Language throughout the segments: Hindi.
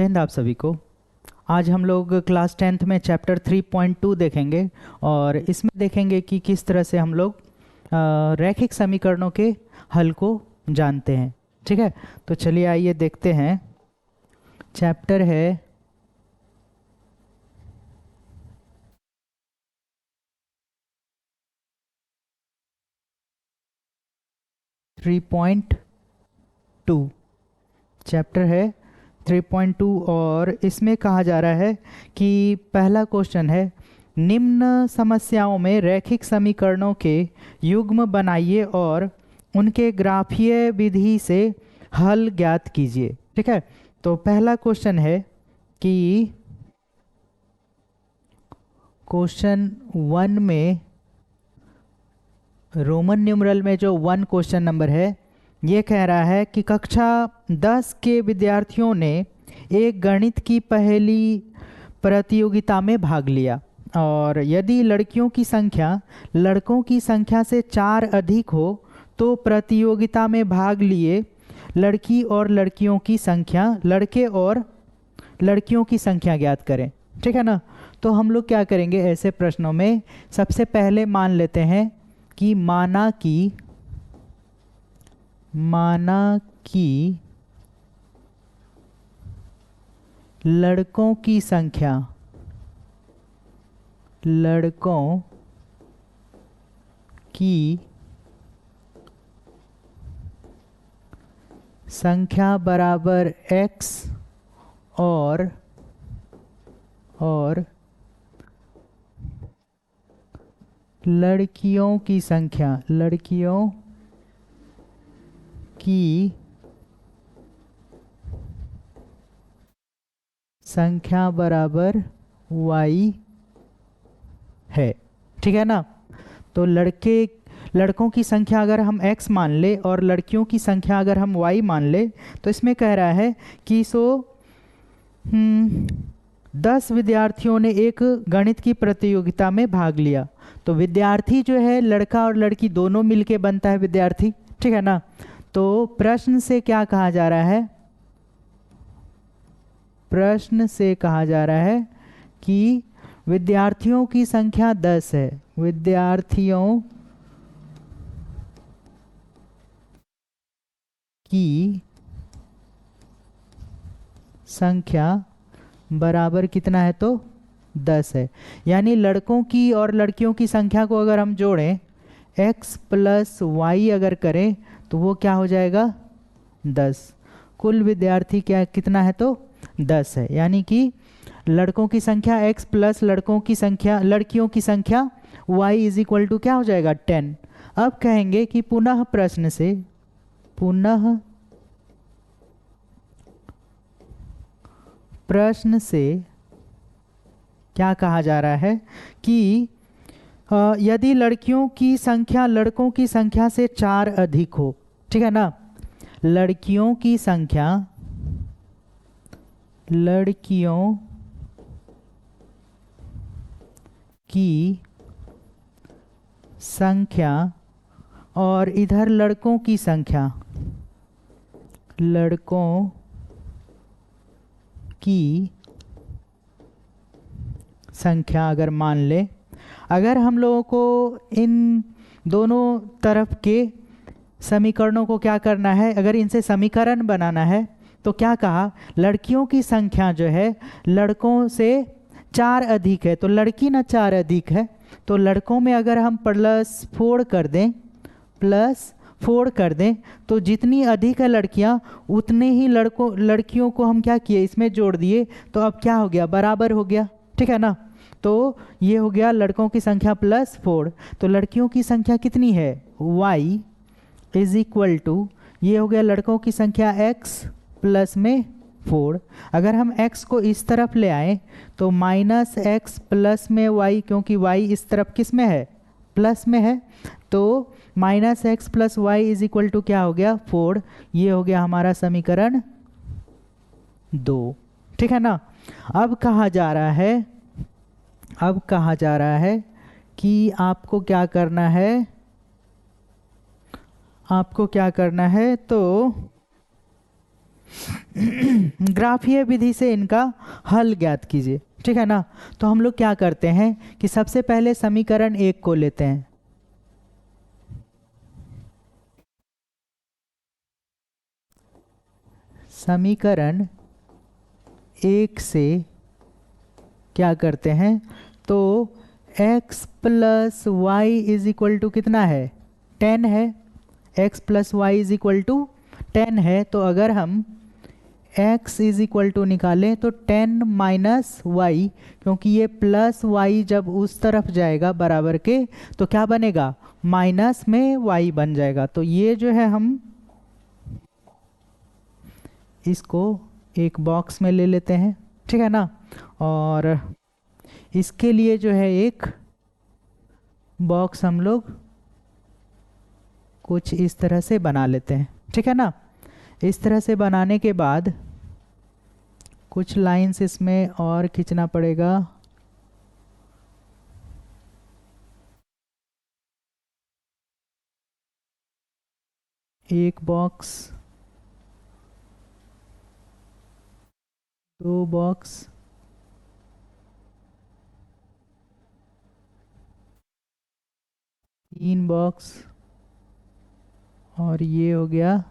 जय हिंद आप सभी को। आज हम लोग क्लास 10th में चैप्टर 3.2 देखेंगे और इसमें देखेंगे कि किस तरह से हम लोग रैखिक समीकरणों के हल को जानते हैं। ठीक है, तो चलिए आइए देखते हैं। चैप्टर है 3.2। चैप्टर है 3.2 और इसमें कहा जा रहा है कि पहला क्वेश्चन है, निम्न समस्याओं में रैखिक समीकरणों के युग्म बनाइए और उनके ग्राफीय विधि से हल ज्ञात कीजिए। ठीक है, तो पहला क्वेश्चन है कि क्वेश्चन 1 में रोमन न्यूमरल में जो 1 क्वेश्चन नंबर है, ये कह रहा है कि कक्षा 10 के विद्यार्थियों ने एक गणित की पहेली प्रतियोगिता में भाग लिया और यदि लड़कियों की संख्या लड़कों की संख्या से 4 अधिक हो तो प्रतियोगिता में भाग लिए लड़की और लड़कियों की संख्या लड़के और लड़कियों की संख्या ज्ञात करें। ठीक है ना, तो हम लोग क्या करेंगे ऐसे प्रश्नों में, सबसे पहले मान लेते हैं कि माना कि लड़कों की संख्या बराबर x और लड़कियों की संख्या बराबर y है। ठीक है ना, तो लड़कों की संख्या अगर हम x मान ले और लड़कियों की संख्या अगर हम y मान ले, तो इसमें कह रहा है कि 10 विद्यार्थियों ने एक गणित की प्रतियोगिता में भाग लिया। तो विद्यार्थी जो है लड़का और लड़की दोनों मिलके बनता है विद्यार्थी। ठीक है ना, तो प्रश्न से क्या कहा जा रहा है, प्रश्न से कहा जा रहा है कि विद्यार्थियों की संख्या 10 है, विद्यार्थियों की संख्या बराबर कितना है, तो 10 है। यानी लड़कों की और लड़कियों की संख्या को अगर हम जोड़ें x प्लस वाई अगर करें तो वो क्या हो जाएगा 10। कुल विद्यार्थी क्या कितना है, तो 10 है। यानी कि लड़कों की संख्या x प्लस लड़कियों की संख्या y इज इक्वल टू क्या हो जाएगा 10। अब कहेंगे कि पुनः प्रश्न से क्या कहा जा रहा है कि यदि लड़कियों की संख्या लड़कों की संख्या से 4 अधिक हो। ठीक है ना, लड़कियों की संख्या और इधर लड़कों की संख्या अगर मान ले, अगर हम लोगों को इन दोनों तरफ के समीकरणों को क्या करना है, अगर इनसे समीकरण बनाना है तो क्या कहा, लड़कियों की संख्या जो है लड़कों से 4 अधिक है, तो लड़की ना 4 अधिक है, तो लड़कों में अगर हम प्लस 4 कर दें तो जितनी अधिक है लड़कियां उतने ही लड़कियों को हम क्या किए, इसमें जोड़ दिए, तो अब क्या हो गया, बराबर हो गया। ठीक है ना, तो ये हो गया लड़कों की संख्या प्लस 4, तो लड़कियों की संख्या कितनी है y इज इक्वल टू, ये हो गया लड़कों की संख्या x प्लस में 4। अगर हम x को इस तरफ ले आए तो माइनस x प्लस में y, क्योंकि y इस तरफ किस में है, प्लस में है, तो minus x plus y is equal to क्या हो गया 4। ये हो गया हमारा समीकरण 2। ठीक है ना, अब कहा जा रहा है कि आपको क्या करना है, तो ग्राफीय विधि से इनका हल ज्ञात कीजिए, ठीक है ना। तो हम लोग क्या करते हैं कि सबसे पहले समीकरण 1 को लेते हैं। समीकरण 1 से क्या करते हैं, तो x plus y is equal to कितना है, 10 है। x plus y is equal to 10 है, तो अगर हम x इज इक्वल टू निकालें तो 10 माइनस वाई, क्योंकि ये प्लस वाई जब उस तरफ जाएगा बराबर के तो क्या बनेगा, माइनस में y बन जाएगा। तो ये जो है हम इसको एक बॉक्स में ले लेते हैं, ठीक है ना। और इसके लिए जो है एक बॉक्स हम लोग कुछ इस तरह से बना लेते हैं, ठीक है ना। इस तरह से बनाने के बाद कुछ लाइंस इसमें और खींचना पड़ेगा। एक बॉक्स, दो बॉक्स, तीन बॉक्स, और ये हो गया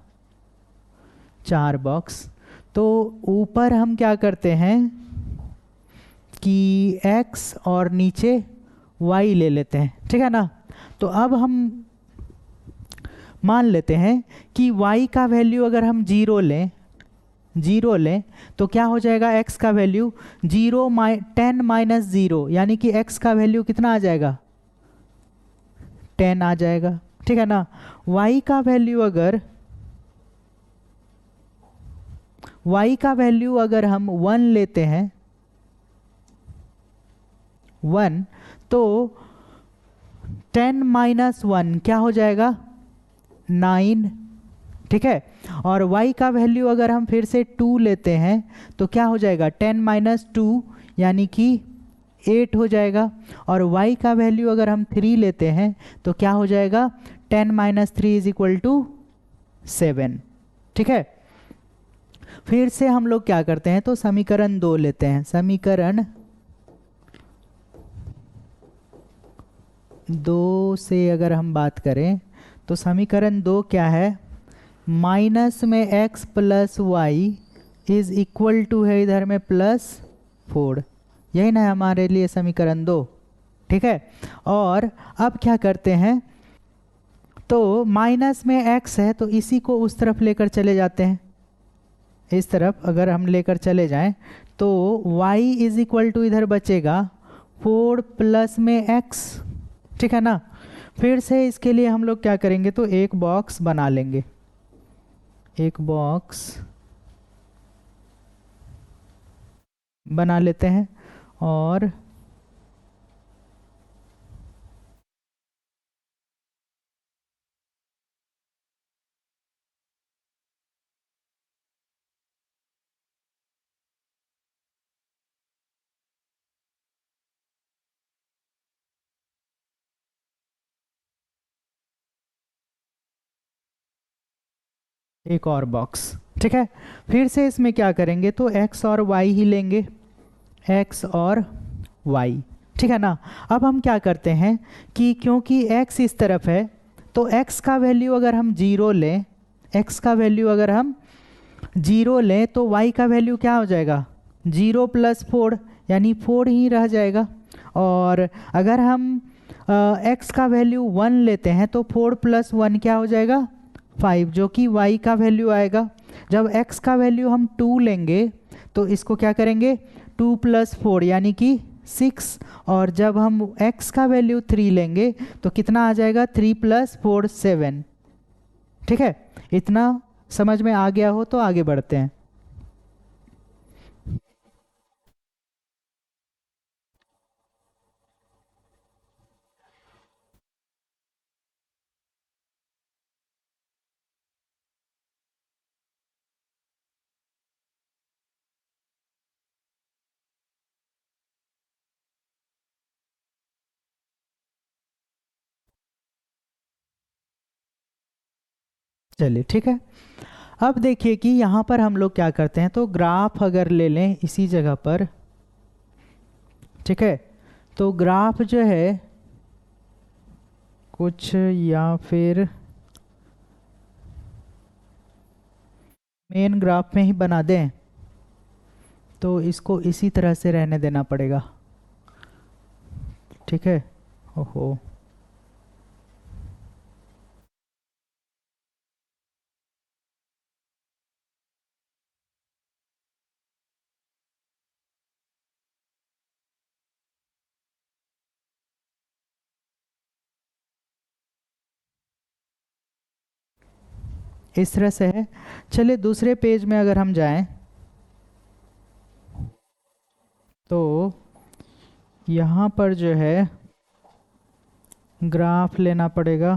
4 बॉक्स। तो ऊपर हम क्या करते हैं कि x और नीचे y ले लेते हैं, ठीक है ना। तो अब हम मान लेते हैं कि y का वैल्यू अगर हम जीरो लें तो क्या हो जाएगा, x का वैल्यू 10 माइनस 0, यानी कि x का वैल्यू कितना आ जाएगा, 10 आ जाएगा, ठीक है ना। y का वैल्यू अगर हम 1 लेते हैं, 1, तो 10 माइनस 1 क्या हो जाएगा, 9, ठीक है। और y का वैल्यू अगर हम फिर से 2 लेते हैं तो क्या हो जाएगा, 10 माइनस 2 यानी कि 8 हो जाएगा। और y का वैल्यू अगर हम 3 लेते हैं तो क्या हो जाएगा, 10 माइनस 3 इज इक्वल टू 7, ठीक है। फिर से हम लोग क्या करते हैं, तो समीकरण 2 लेते हैं। समीकरण 2 से अगर हम बात करें तो समीकरण 2 क्या है, माइनस में x plus y is equal to है इधर में +4, यही ना है हमारे लिए समीकरण 2, ठीक है। और अब क्या करते हैं, तो माइनस में x है तो इसी को उस तरफ लेकर चले जाते हैं। इस तरफ अगर हम लेकर चले जाएं तो y इज इक्वल टू इधर बचेगा 4 प्लस में x, ठीक है ना। फिर से इसके लिए हम लोग क्या करेंगे, तो एक बॉक्स बना लेंगे। एक बॉक्स बना लेते हैं और एक और बॉक्स, ठीक है। फिर से इसमें क्या करेंगे, तो x और y ही लेंगे, x और y, ठीक है ना। अब हम क्या करते हैं कि क्योंकि x इस तरफ है तो x का वैल्यू अगर हम जीरो लें, x का वैल्यू अगर हम जीरो लें तो y का वैल्यू क्या हो जाएगा, 0 प्लस 4, यानी 4 ही रह जाएगा। और अगर हम x का वैल्यू 1 लेते हैं तो 4 प्लस 1 क्या हो जाएगा, 5, जो कि y का वैल्यू आएगा। जब x का वैल्यू हम 2 लेंगे तो इसको क्या करेंगे, 2 प्लस 4 यानी कि 6, और जब हम x का वैल्यू 3 लेंगे तो कितना आ जाएगा, 3 प्लस 4 7, ठीक है। इतना समझ में आ गया हो तो आगे बढ़ते हैं। चलिए ठीक है। अब देखिए कि यहाँ पर हम लोग क्या करते हैं, तो ग्राफ अगर ले लें इसी जगह पर, ठीक है, तो ग्राफ जो है कुछ या फिर मेन ग्राफ में ही बना दें, तो इसको इसी तरह से रहने देना पड़ेगा, ठीक है। ओहो, इस तरह से है। चलिए दूसरे पेज में अगर हम जाएं तो यहाँ पर जो है ग्राफ लेना पड़ेगा,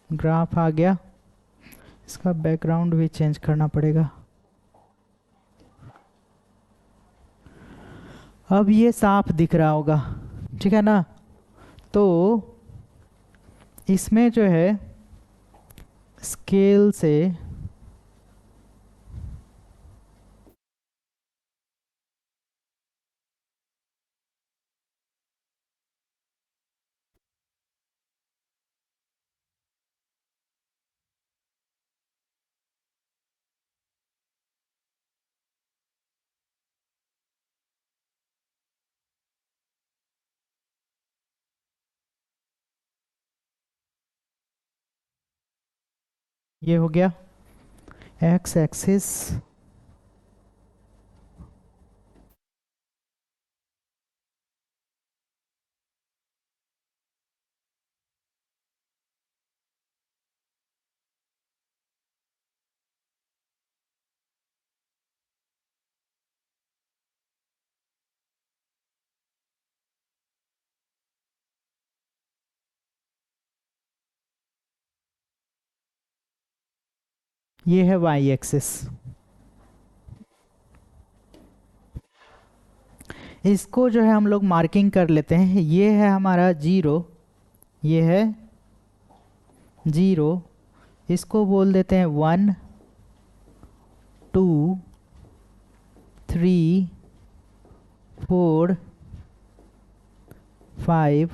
ग्राफ आ गया, इसका बैकग्राउंड भी चेंज करना पड़ेगा। अब ये साफ दिख रहा होगा, ठीक है ना। तो इसमें जो है स्केल से ये हो गया एक्स एक्सिस, ये है वाई एक्सिस। इसको जो है हम लोग मार्किंग कर लेते हैं, ये है हमारा जीरो, ये है जीरो, इसको बोल देते हैं 1 2 3 4 5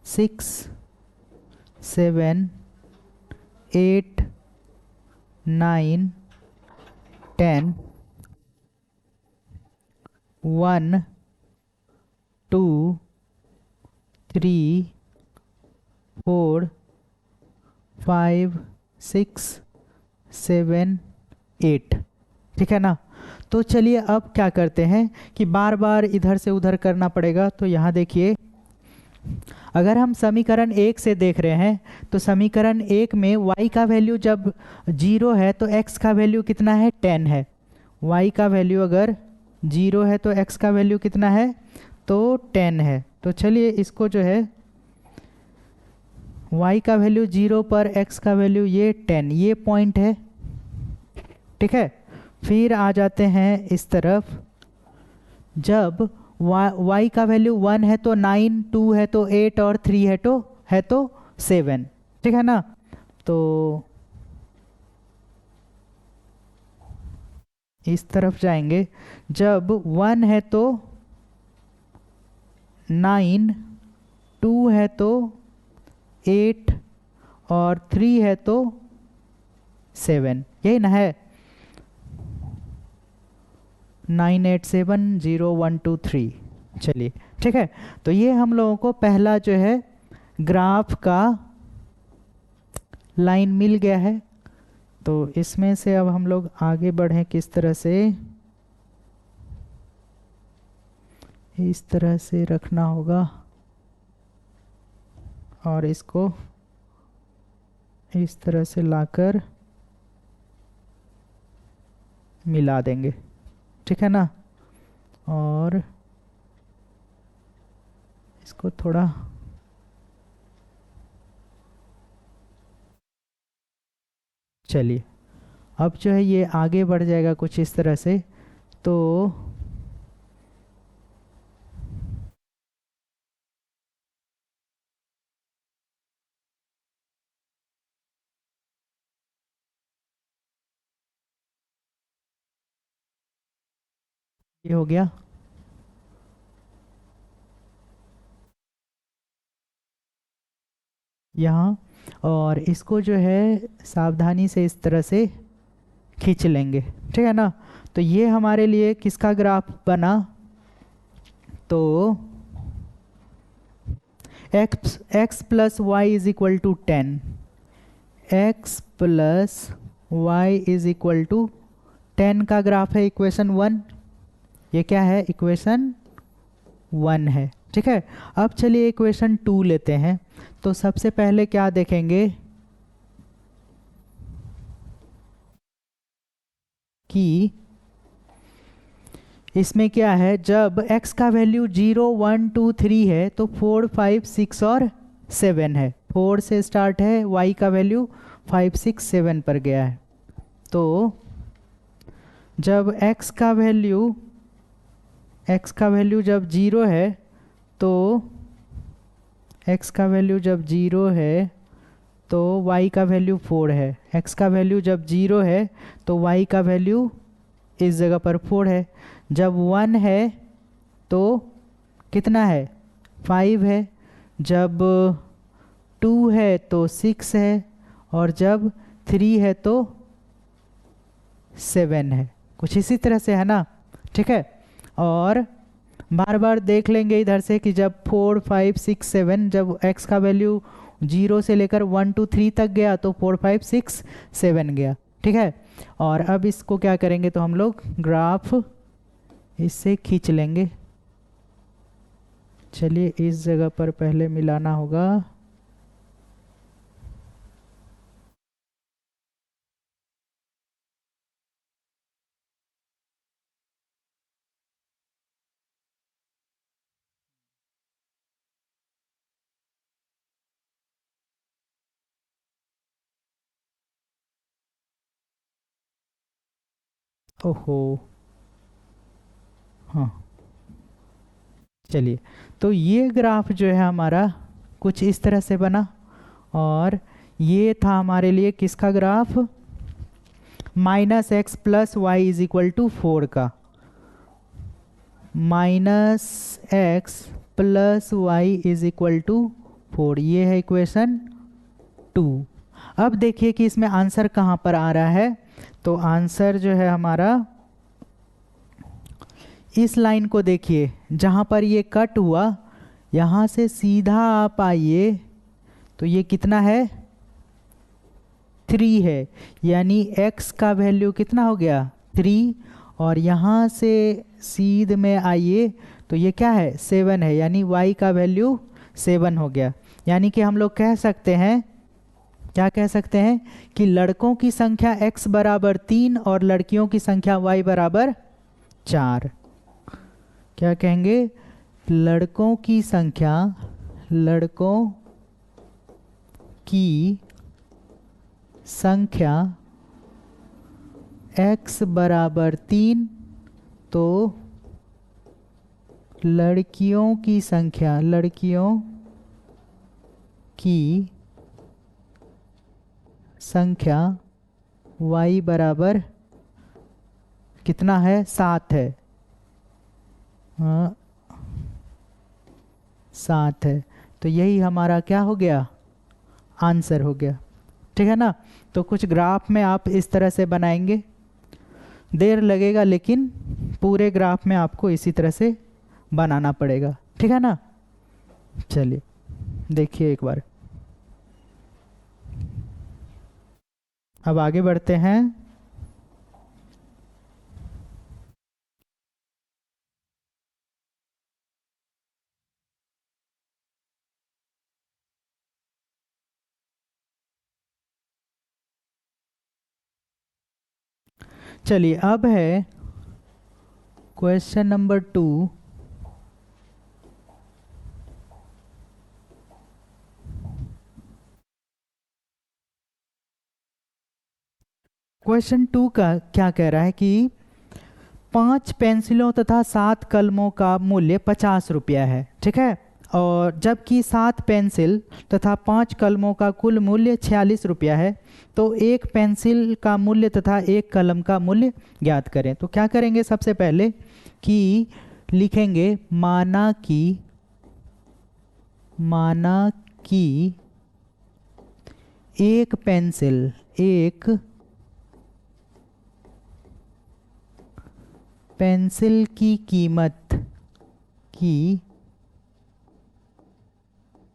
6 7 8 9 10 1 2 3 4 5 6 7 8, ठीक है ना। तो चलिए अब क्या करते हैं कि बार बार इधर से उधर करना पड़ेगा। तो यहाँ देखिए, अगर हम समीकरण एक से देख रहे हैं तो समीकरण एक में y का वैल्यू जब 0 है तो x का वैल्यू कितना है, 10 है। y का वैल्यू अगर 0 है तो x का वैल्यू कितना है, तो 10 है। तो चलिए इसको जो है y का वैल्यू 0 पर x का वैल्यू ये 10, ये पॉइंट है, ठीक है। फिर आ जाते हैं इस तरफ, जब y का वैल्यू 1 है तो 9, 2 है तो 8 और 3 है तो 7, ठीक है ना। तो इस तरफ जाएंगे, जब 1 है तो 9, 2 है तो 8 और 3 है तो 7, यही ना है, 987012 चलिए, ठीक है। तो ये हम लोगों को पहला जो है ग्राफ का लाइन मिल गया है। तो इसमें से अब हम लोग आगे बढ़ें किस तरह से, इस तरह से रखना होगा और इसको इस तरह से लाकर मिला देंगे, ठीक है ना। और इसको थोड़ा चलिए, अब जो है ये आगे बढ़ जाएगा कुछ इस तरह से। तो ये हो गया। यहाँ, और इसको जो है सावधानी से इस तरह से खींच लेंगे, ठीक है ना। तो ये हमारे लिए किसका ग्राफ बना, तो x plus y is equal to 10, x plus y is equal to 10 का ग्राफ है इक्वेशन 1। ये क्या है, इक्वेशन 1 है, ठीक है। अब चलिए इक्वेशन 2 लेते हैं। तो सबसे पहले क्या देखेंगे कि इसमें क्या है, जब x का वैल्यू 0 1 2 3 है तो 4 5 6 और 7 है। 4 से स्टार्ट है, y का वैल्यू 5 6 7 पर गया है। तो जब x का वैल्यू जब 0 है तो x का वैल्यू जब 0 है तो y का वैल्यू 4 है। x का वैल्यू जब 0 है तो y का वैल्यू इस जगह पर 4 है। जब 1 है तो कितना है, 5 है। जब 2 है तो 6 है, और जब 3 है तो 7 है। कुछ इसी तरह से है ना, ठीक है। और बार बार देख लेंगे इधर से कि जब 4 5 6 7, जब x का वैल्यू 0 से लेकर 1 2 3 तक गया तो 4 5 6 7 गया, ठीक है। और अब इसको क्या करेंगे, तो हम लोग ग्राफ इससे खींच लेंगे। चलिए इस जगह पर पहले मिलाना होगा। ओहो, हाँ चलिए। तो ये ग्राफ जो है हमारा कुछ इस तरह से बना, और ये था हमारे लिए किसका graph, minus x plus y is equal to 4 का। Minus x plus y is equal to 4, ये है इक्वेशन 2। अब देखिए कि इसमें आंसर कहाँ पर आ रहा है। तो आंसर जो है हमारा, इस लाइन को देखिए जहाँ पर ये कट हुआ, यहाँ से सीधा आप आइए तो ये कितना है, 3 है। यानी x का वैल्यू कितना हो गया, 3। और यहाँ से सीध में आइए तो ये क्या है, 7 है। यानी y का वैल्यू 7 हो गया। यानी कि हम लोग कह सकते हैं, क्या कह सकते हैं कि लड़कों की संख्या x बराबर 3 और लड़कियों की संख्या y बराबर 4। क्या कहेंगे, लड़कों की संख्या x बराबर 3, तो लड़कियों की संख्या y बराबर कितना है, 7 है। हाँ 7 है। तो यही हमारा क्या हो गया, आंसर हो गया, ठीक है ना। तो कुछ ग्राफ में आप इस तरह से बनाएंगे, देर लगेगा लेकिन पूरे ग्राफ में आपको इसी तरह से बनाना पड़ेगा, ठीक है ना। चलिए देखिए एक बार, अब आगे बढ़ते हैं। चलिए अब है क्वेश्चन नंबर 2। क्वेश्चन 2 का क्या कह रहा है कि 5 पेंसिलों तथा 7 कलमों का मूल्य 50 रुपया है, ठीक है। और जबकि 7 पेंसिल तथा 5 कलमों का कुल मूल्य 46 रुपया है, तो एक पेंसिल का मूल्य तथा एक कलम का मूल्य ज्ञात करें। तो क्या करेंगे, सबसे पहले कि लिखेंगे माना कि एक पेंसिल की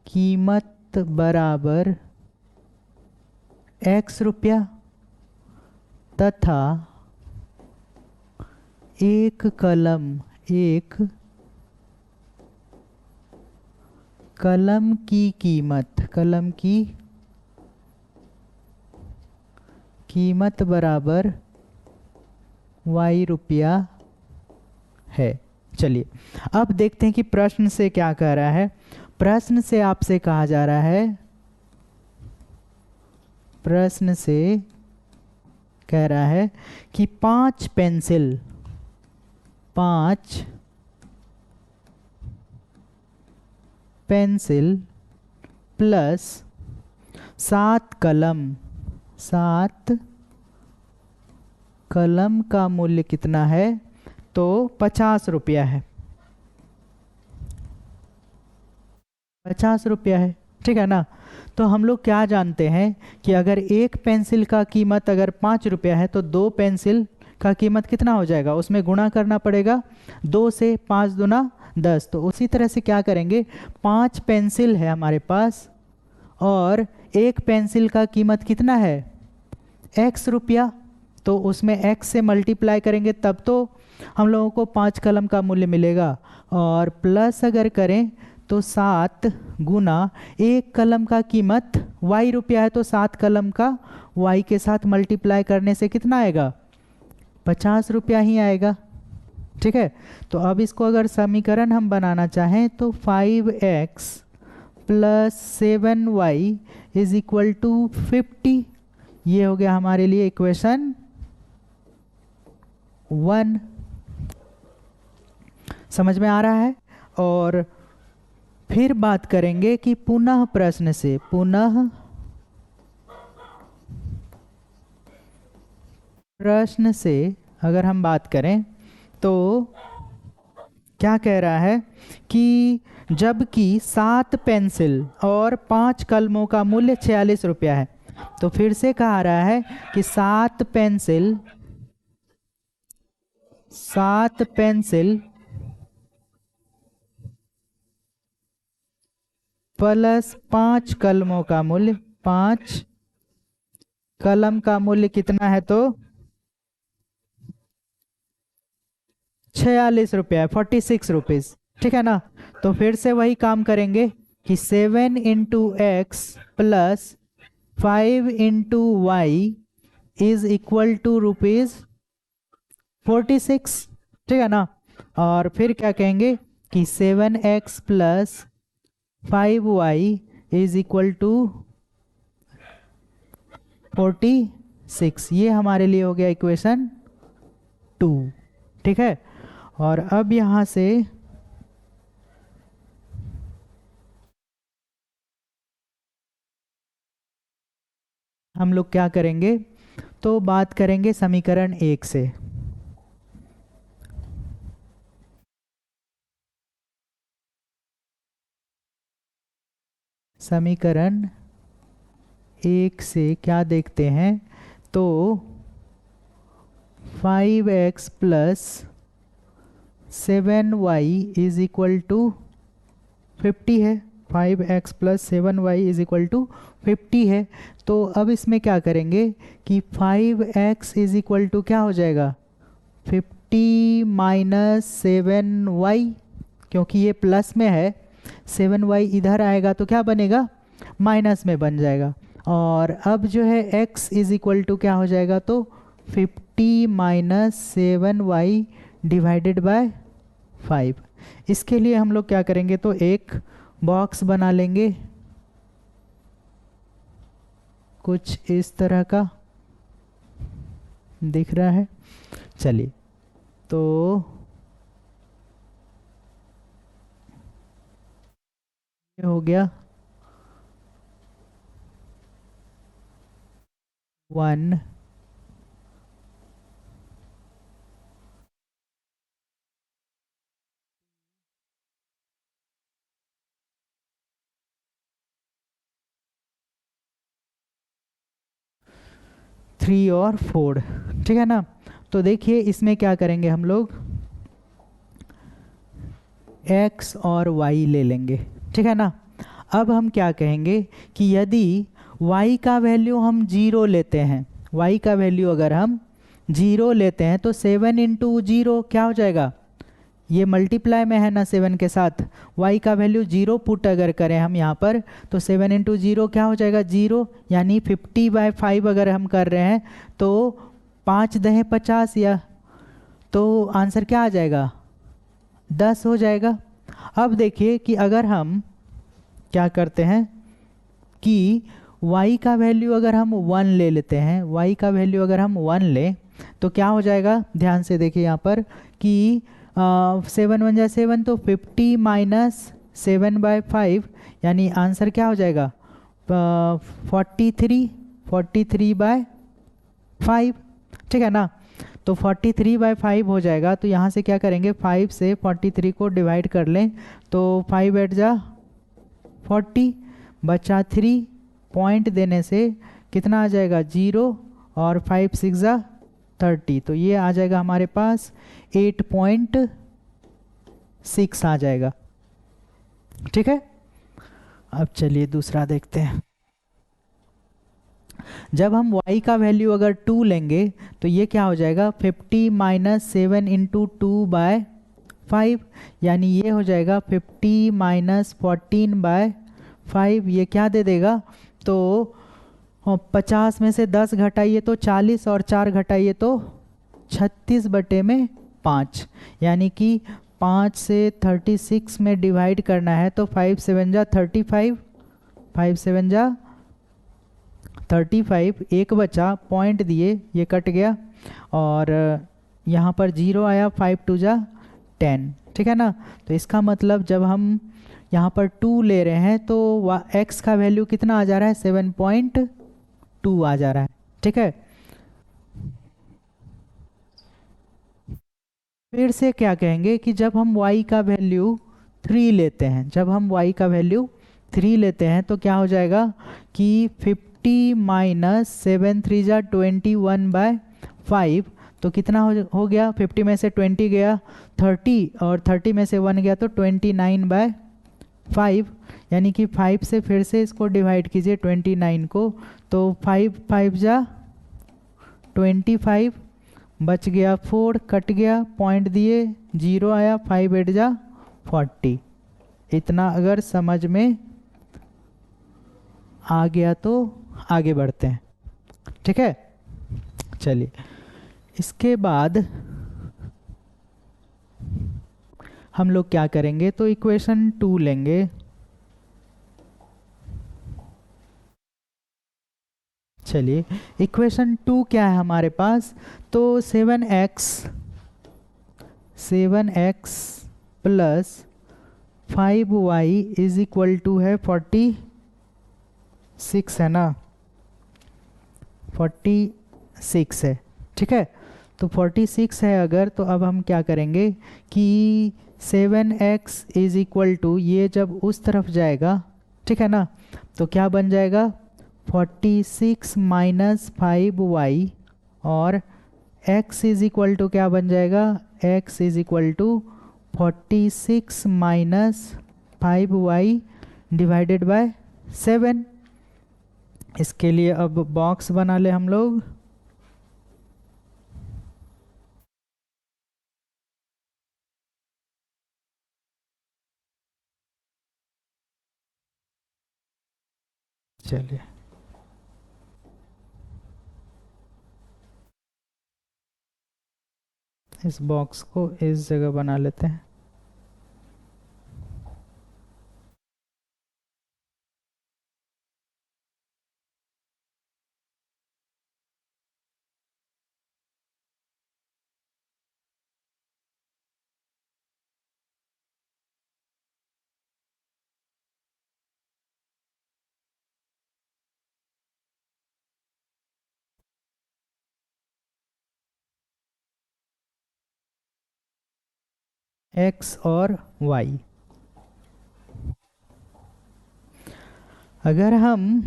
कीमत बराबर x रुपया तथा एक कलम की कीमत बराबर y रुपया है। चलिए अब देखते हैं कि प्रश्न से क्या कह रहा है। प्रश्न से आपसे कहा जा रहा है, प्रश्न से कह रहा है कि 5 पेंसिल प्लस 7 कलम का मूल्य कितना है? तो 50 रुपया है। 50 रुपया है, ठीक है ना। तो हम लोग क्या जानते हैं कि अगर एक पेंसिल का कीमत अगर 5 रुपया है तो 2 पेंसिल का कीमत कितना हो जाएगा? उसमें गुणा करना पड़ेगा 2 से, 5 दूना 10। तो उसी तरह से क्या करेंगे, 5 पेंसिल है हमारे पास और एक पेंसिल का कीमत कितना है? x रुपया। तो उसमें x से मल्टीप्लाई करेंगे तब तो हम लोगों को 5 कलम का मूल्य मिलेगा। और प्लस अगर करें तो 7 गुना एक कलम का कीमत y रुपया है तो 7 कलम का y के साथ मल्टीप्लाई करने से कितना आएगा? 50 रुपया ही आएगा, ठीक है। तो अब इसको अगर समीकरण हम बनाना चाहें तो 5x plus 7y is equal to 50। ये हो गया हमारे लिए इक्वेशन 1। समझ में आ रहा है। और फिर बात करेंगे कि पुनः प्रश्न से अगर हम बात करें तो क्या कह रहा है कि जबकि 7 पेंसिल और 5 कलमों का मूल्य 46 रुपया है। तो फिर से कहा रहा है कि 7 पेंसिल प्लस 5 कलमों का मूल्य, 5 कलम का मूल्य कितना है? तो 46 रुपया, 46 रुपीज, ठीक है ना। तो फिर से वही काम करेंगे कि 7 इंटू एक्स प्लस 5 into y is equal to rupees 46, ठीक है ना। और फिर क्या कहेंगे कि 7x plus 5y is equal to 46। ये हमारे लिए हो गया इक्वेशन 2, ठीक है। और अब यहाँ से हम लोग क्या करेंगे, तो बात करेंगे समीकरण 1 से। समीकरण 1 से क्या देखते हैं, तो 5x plus 7y is equal to 50 है। 5x plus 7y is equal to 50 है। तो अब इसमें क्या करेंगे कि 5x इज इक्वल टू क्या हो जाएगा? 50 माइनस 7y, क्योंकि ये प्लस में है, 7y इधर आएगा तो क्या बनेगा? माइनस में बन जाएगा। और अब जो है x इज इक्वल टू क्या हो जाएगा? तो 50 माइनस 7y डिवाइडेड बाय 5। इसके लिए हम लोग क्या करेंगे, तो एक बॉक्स बना लेंगे कुछ इस तरह का, दिख रहा है। चलिए, तो ये हो गया 1, 3 और 4, ठीक है ना। तो देखिए इसमें क्या करेंगे हम लोग, x और y ले लेंगे, ठीक है ना। अब हम क्या कहेंगे कि यदि y का वैल्यू हम 0 लेते हैं, y का वैल्यू अगर हम 0 लेते हैं तो 7 इंटू 0 क्या हो जाएगा, ये मल्टीप्लाई में है ना 7 के साथ, y का वैल्यू 0 पुट अगर करें हम यहाँ पर तो 7 इंटू 0 क्या हो जाएगा 0, यानी 50/5 अगर हम कर रहे हैं तो 5 दहे 50, या तो आंसर क्या आ जाएगा 10 हो जाएगा। अब देखिए कि अगर हम क्या करते हैं कि y का वैल्यू अगर हम 1 ले लेते हैं, y का वैल्यू अगर हम 1 लें तो क्या हो जाएगा, ध्यान से देखिए यहाँ पर कि 7 1 जा 7, तो 50 माइनस 7/5, यानी आंसर क्या हो जाएगा 43/5, ठीक है ना। तो 43/5 हो जाएगा। तो यहाँ से क्या करेंगे, 5 से 43 को डिवाइड कर लें तो 5 8 जा 40, बचा 3, पॉइंट देने से कितना आ जाएगा 0, और 5 6 जा 30, तो ये आ जाएगा हमारे पास 8.6 आ जाएगा, ठीक है। अब चलिए दूसरा देखते हैं। जब हम y का वैल्यू अगर 2 लेंगे तो ये क्या हो जाएगा 50 माइनस 7 इंटू 2/5, यानी ये हो जाएगा 50 माइनस 14/5, ये क्या दे देगा, तो 50 में से 10 घटाइए तो 40, और 4 घटाइए तो 36/5, यानी कि 5 से 36 में डिवाइड करना है तो 5 7 जा 35, 5 7 जा 35, एक बचा, पॉइंट दिए, ये कट गया, और यहाँ पर 0 आया, 5 2 जा 10, ठीक है ना। तो इसका मतलब जब हम यहाँ पर 2 ले रहे हैं तो x का वैल्यू कितना आ जा रहा है 7.2 आ जा रहा है, ठीक है। फिर से क्या कहेंगे कि जब हम y का वैल्यू 3 लेते हैं, जब हम y का वैल्यू 3 लेते हैं तो क्या हो जाएगा कि 50 माइनस 7 3 जा 21/5, तो कितना हो गया, 50 में से 20 गया 30, और 30 में से 1 गया तो 29/5, यानी कि 5 से फिर से इसको डिवाइड कीजिए 29 को, तो 5 5 जा 25, बच गया 4, कट गया, पॉइंट दिए, 0 आया, 5 8 जा 40। इतना अगर समझ में आ गया तो आगे बढ़ते हैं, ठीक है। चलिए इसके बाद हम लोग क्या करेंगे, तो इक्वेशन 2 लेंगे। चलिए इक्वेशन 2 क्या है हमारे पास, तो 7x plus 5y is equal to है 46, है ना, 46 है, ठीक है। तो 46 है अगर, तो अब हम क्या करेंगे कि 7x इज इक्वल टू, ये जब उस तरफ जाएगा, ठीक है ना, तो क्या बन जाएगा 46 माइनस 5y, और x इज इक्वल टू क्या बन जाएगा, x is equal to 46 minus 5y divided by 7। इसके लिए अब बॉक्स बना ले हम लोग। चलिए इस बॉक्स को इस जगह बना लेते हैं। x और y, अगर हम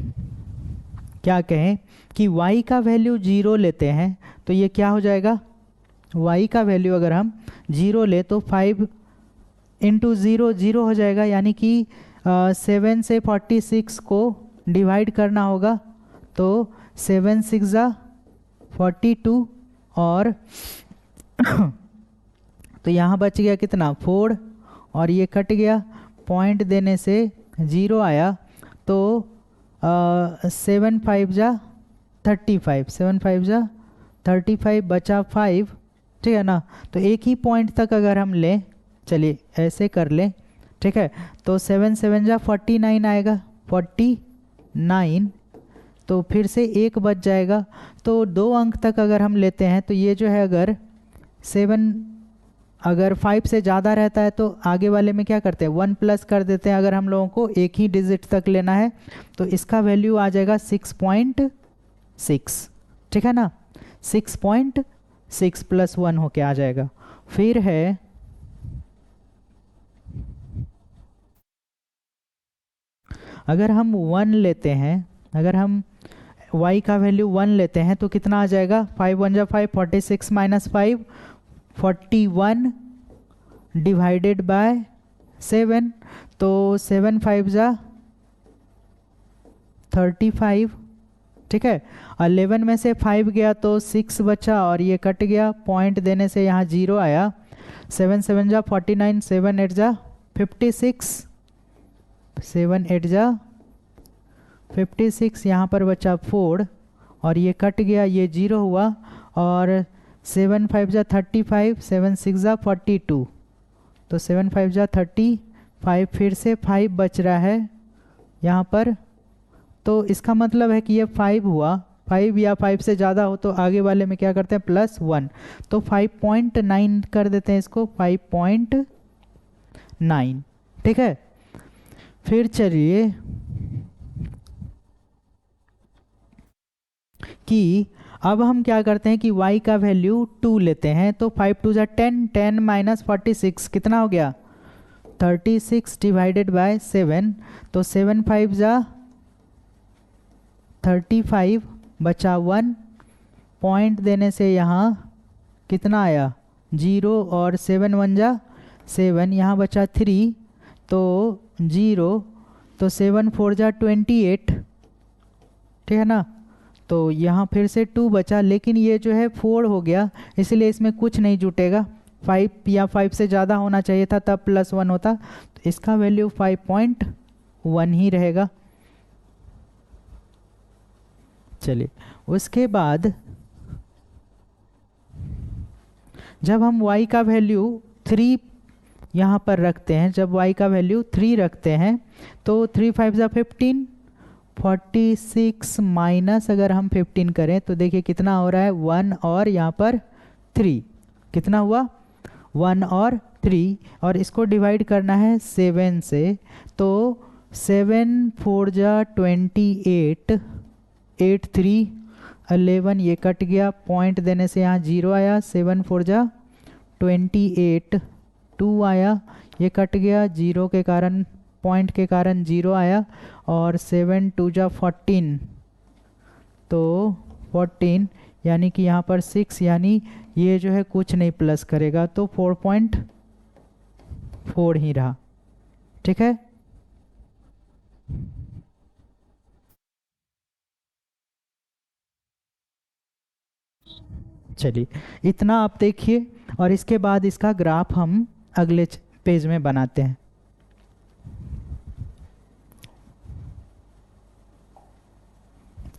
क्या कहें कि y का वैल्यू 0 लेते हैं तो ये क्या हो जाएगा, y का वैल्यू अगर हम 0 ले तो 5 इंटू 0 0 हो जाएगा, यानी कि 7 से 46 को डिवाइड करना होगा। तो 7 6 ज़ा 42 और तो यहाँ बच गया कितना 4 और ये कट गया, पॉइंट देने से 0 आया। तो 7 5 जा 35, 7 5 जा 35 बचा 5, ठीक है ना। तो एक ही पॉइंट तक अगर हम लें, चलिए ऐसे कर लें, ठीक है। तो 7 7 जा 49 आएगा, 49। तो फिर से एक बच जाएगा। तो 2 अंक तक अगर हम लेते हैं तो ये जो है अगर 7 अगर 5 से ज़्यादा रहता है तो आगे वाले में क्या करते हैं 1 प्लस कर देते हैं। अगर हम लोगों को एक ही डिजिट तक लेना है तो इसका वैल्यू आ जाएगा 6.6, ठीक है ना। 6.6 प्लस 1 होके आ जाएगा। फिर है अगर हम 1 लेते हैं, अगर हम y का वैल्यू 1 लेते हैं तो कितना आ जाएगा, 5 1 जा 5, 46 माइनस 5 41 डिवाइडेड बाय 7। तो 7 5 जा 35, ठीक है। 11 में से 5 गया तो 6 बचा और ये कट गया, पॉइंट देने से यहाँ 0 आया। 7 7 जा 49, 7 8 जा 56, 7 8 जा 56, यहाँ पर बचा 4 और ये कट गया, ये 0 हुआ। और 7 5 जा 35, 7 6 जा 42, तो 7 5 जा 35, फिर से 5 बच रहा है यहाँ पर। तो इसका मतलब है कि ये 5 हुआ, 5 या 5 से ज़्यादा हो तो आगे वाले में क्या करते हैं +1। तो 5.9 कर देते हैं इसको, 5.9, ठीक है। फिर चलिए कि अब हम क्या करते हैं कि y का वैल्यू 2 लेते हैं। तो 5 2 जा 10, 10 माइनस 46 कितना हो गया 36 डिवाइडेड बाय 7। तो 7 5 जा 35 बचा 1, पॉइंट देने से यहाँ कितना आया 0 और 7 1 जा 7, यहाँ बचा 3 तो 0। तो 7 4 जा 28, ठीक है ना। तो यहाँ फिर से 2 बचा, लेकिन ये जो है 4 हो गया इसलिए इसमें कुछ नहीं जुटेगा। 5 या 5 से ज़्यादा होना चाहिए था तब +1 होता, तो इसका वैल्यू 5.1 ही रहेगा। चलिए उसके बाद जब हम y का वैल्यू 3 यहाँ पर रखते हैं, जब y का वैल्यू 3 रखते हैं तो 3 5 जा 15, 46 माइनस अगर हम 15 करें तो देखिए कितना हो रहा है 1 और यहाँ पर 3, कितना हुआ 1 और 3, और इसको डिवाइड करना है 7 से। तो 7 4 जा 28, 8 3 11, ये कट गया, पॉइंट देने से यहाँ 0 आया। 7 4 जा 28, 2 आया, ये कट गया, 0 के कारण पॉइंट के कारण 0 आया। और 7 2 जा 14, तो 14 यानी कि यहाँ पर 6, यानी ये जो है कुछ नहीं प्लस करेगा तो 4.4 ही रहा, ठीक है। चलिए इतना आप देखिए और इसके बाद इसका ग्राफ हम अगले पेज में बनाते हैं।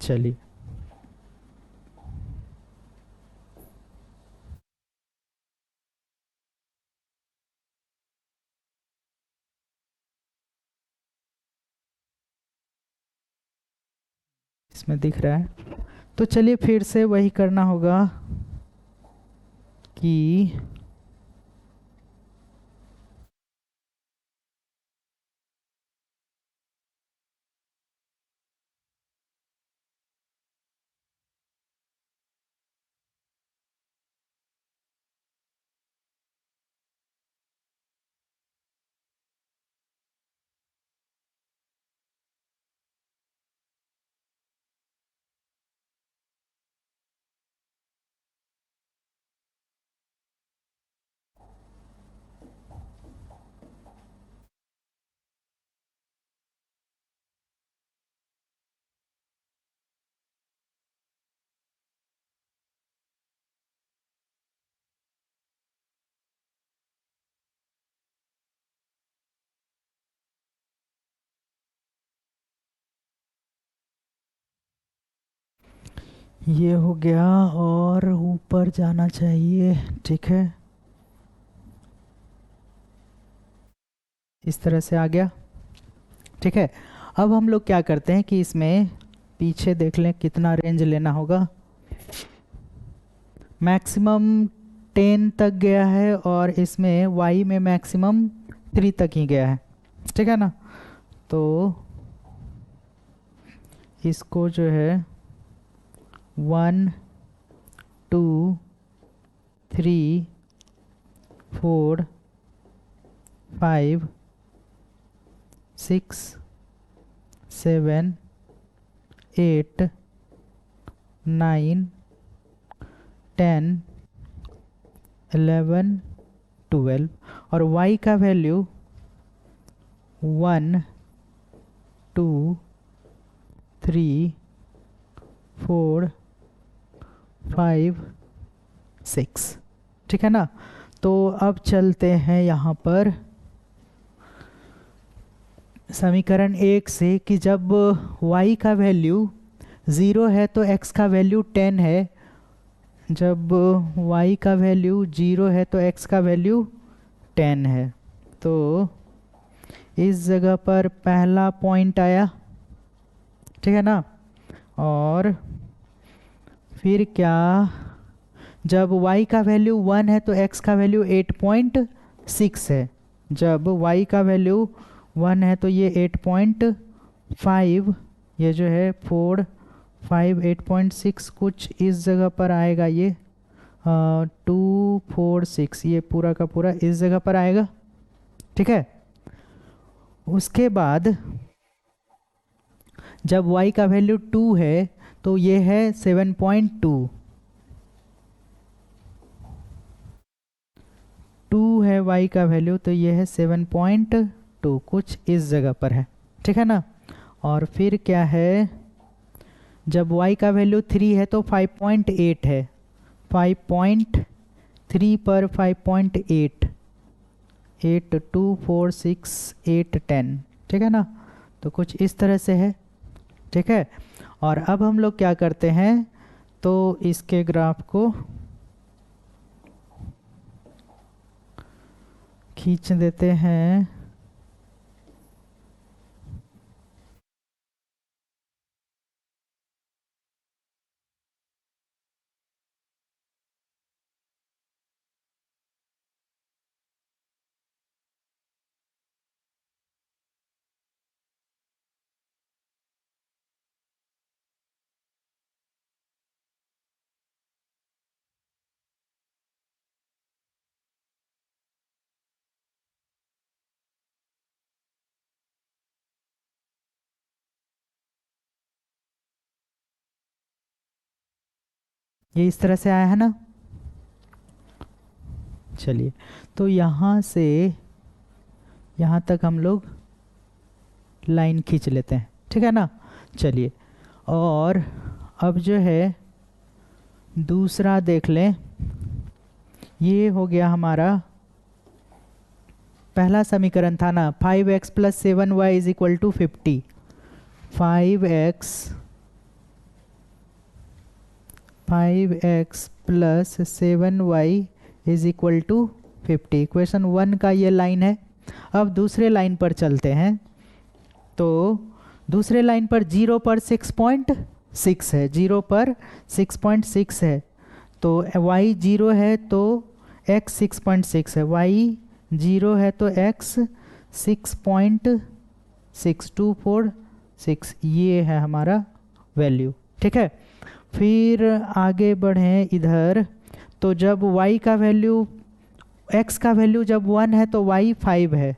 चलिए इसमें दिख रहा है, तो चलिए फिर से वही करना होगा कि ये हो गया और ऊपर जाना चाहिए, ठीक है, इस तरह से आ गया, ठीक है। अब हम लोग क्या करते हैं कि इसमें पीछे देख लें कितना रेंज लेना होगा। मैक्सिमम 10 तक गया है और इसमें y में मैक्सिमम 3 तक ही गया है, ठीक है ना। तो इसको जो है 1 2 3 4 5 6 7 8 9 10 11 12 और y का वैल्यू 1 2 3 4 5 6, ठीक है ना। तो अब चलते हैं यहाँ पर समीकरण 1 से कि जब y का वैल्यू 0 है तो x का वैल्यू 10 है, जब y का वैल्यू 0 है तो x का वैल्यू 10 है। तो इस जगह पर पहला पॉइंट आया, ठीक है ना। और फिर क्या, जब y का वैल्यू 1 है तो x का वैल्यू 8.6 है, जब y का वैल्यू 1 है तो ये 8.5, ये जो है 4 5 8.6 कुछ इस जगह पर आएगा, ये 2 4 6 ये पूरा का पूरा इस जगह पर आएगा, ठीक है। उसके बाद जब y का वैल्यू 2 है तो ये है 7.2, 2 है y का वैल्यू तो ये है 7.2 कुछ इस जगह पर है, ठीक है ना। और फिर क्या है, जब y का वैल्यू 3 है तो 5.8 है, 5.3 पर 5.8 8 2 4 6 8 10, ठीक है ना। तो कुछ इस तरह से है, ठीक है। और अब हम लोग क्या करते हैं, तो इसके ग्राफ को खींच देते हैं। ये इस तरह से आया है ना। चलिए, तो यहाँ से यहाँ तक हम लोग लाइन खींच लेते हैं, ठीक है ना। चलिए, और अब जो है दूसरा देख लें, ये हो गया हमारा पहला समीकरण था ना, 5x plus 7y is equal to 50, 5x plus 7y is equal to 50, equation 1 का ये लाइन है। अब दूसरे लाइन पर चलते हैं, तो दूसरे लाइन पर 0 पर 6.6 है, 0 पर 6.6 है, तो y 0 है तो x 6.6 है, y 0 है तो x 6.6246, ये है हमारा वैल्यू, ठीक है। फिर आगे बढ़ें इधर, तो जब y का वैल्यू x का वैल्यू जब 1 है तो y 5 है,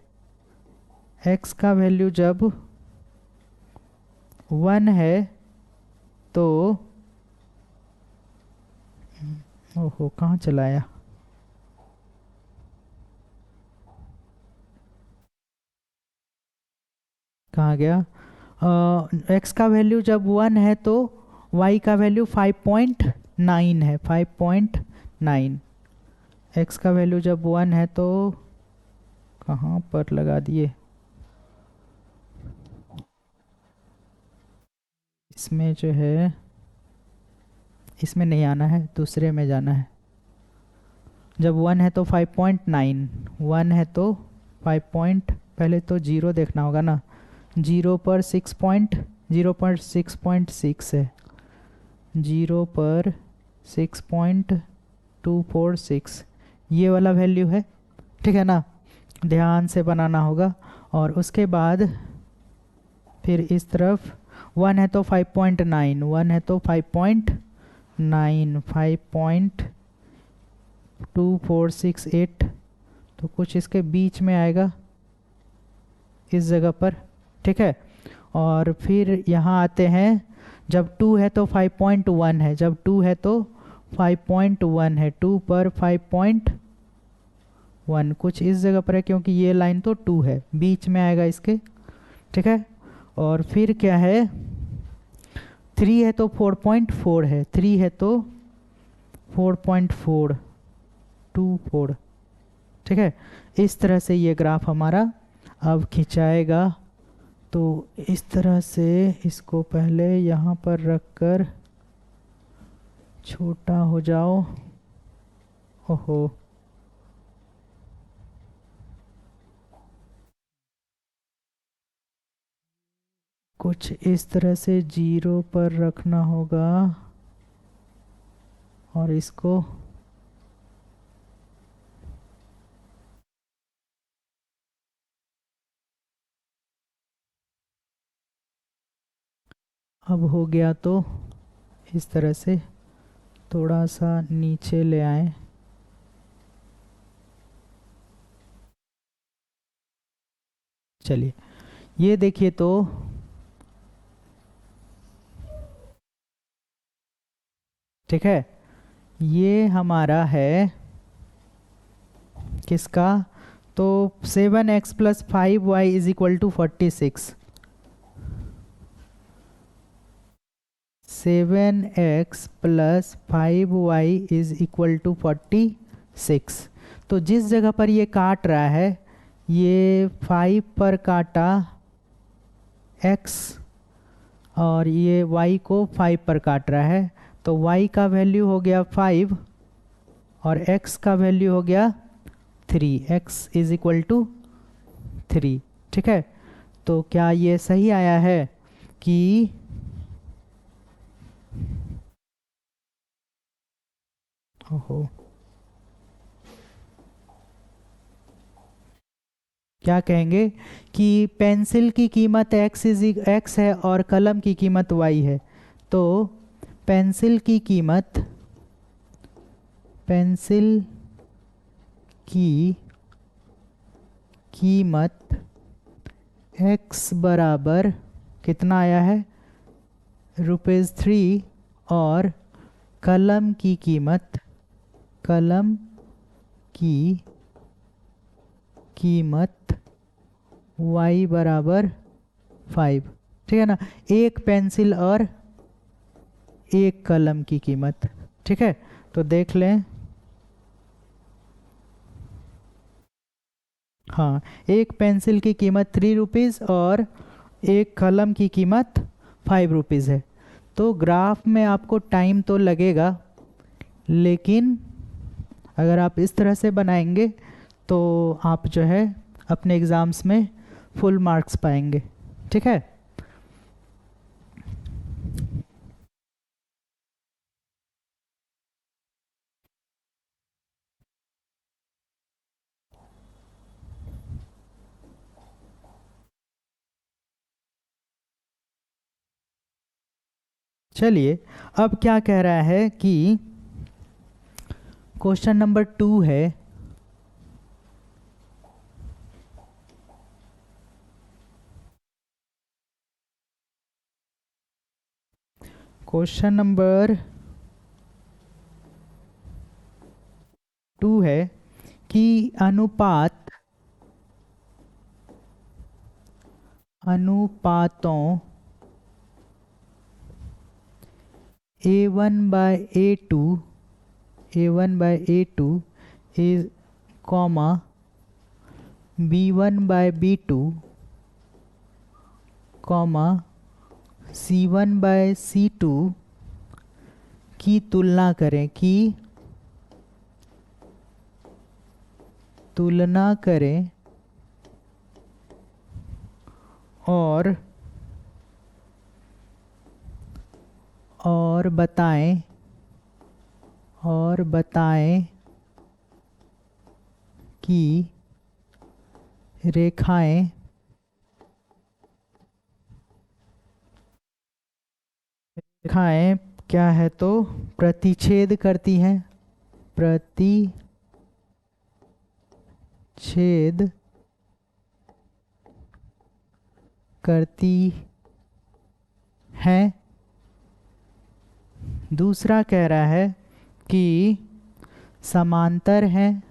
x का वैल्यू जब 1 है तो ओहो कहाँ चलाया, कहाँ गया, x का वैल्यू जब 1 है तो y का वैल्यू 5.9 है, 5.9, x का वैल्यू जब 1 है तो कहाँ पर लगा दिए, इसमें जो है इसमें नहीं आना है, दूसरे में जाना है। जब 1 है तो 5.9, 1 है तो 5 पॉइंट, पहले तो 0 देखना होगा ना, 0 पर 6.6 है, 0 पर 6.246 ये वाला वैल्यू है, ठीक है ना। ध्यान से बनाना होगा। और उसके बाद फिर इस तरफ 1 है तो 5.9, 1 है तो 5.9, 5.2468, तो कुछ इसके बीच में आएगा इस जगह पर, ठीक है। और फिर यहाँ आते हैं, जब 2 है तो 5.1 है, जब 2 है तो 5.1 है, 2 पर 5.1 कुछ इस जगह पर है, क्योंकि ये लाइन तो 2 है, बीच में आएगा इसके, ठीक है। और फिर क्या है, 3 है तो 4.4 है, 3 है तो 4.424, ठीक है। इस तरह से ये ग्राफ हमारा अब खिंचाएगा। तो इस तरह से इसको पहले यहाँ पर रखकर छोटा हो जाओ। ओहो, कुछ इस तरह से 0 पर रखना होगा और इसको अब हो गया तो इस तरह से थोड़ा सा नीचे ले आए। चलिए ये देखिए, तो ठीक है, ये हमारा है किसका, तो 7x + 5y is equal to 46, 7x + 5y is equal to 46। तो जिस जगह पर ये काट रहा है, ये 5 पर काटा x और ये y को 5 पर काट रहा है, तो y का वैल्यू हो गया 5 और x का वैल्यू हो गया 3, x इज इक्वल टू 3, ठीक है। तो क्या ये सही आया है कि ओहो, क्या कहेंगे कि पेंसिल की कीमत x है और कलम की कीमत y है। तो पेंसिल की कीमत x बराबर कितना आया है, ₹3, और कलम की कीमत y बराबर 5, ठीक है ना। एक पेंसिल और एक कलम की कीमत, ठीक है। तो देख लें, हाँ, एक पेंसिल की कीमत ₹3 और एक कलम की कीमत ₹5 है। तो ग्राफ में आपको टाइम तो लगेगा, लेकिन अगर आप इस तरह से बनाएंगे तो आप जो है अपने एग्ज़ाम्स में फुल मार्क्स पाएंगे, ठीक है। चलिए, अब क्या कह रहा है कि क्वेश्चन नंबर 2 है, क्वेश्चन नंबर 2 है कि अनुपातों A1/A2 is B1/B2 C1/C2 की तुलना करें, की तुलना करें और बताएं कि रेखाएं क्या है, तो प्रतिच्छेद करती हैं, प्रतिच्छेद करती हैं। दूसरा कह रहा है कि समांतर हैं,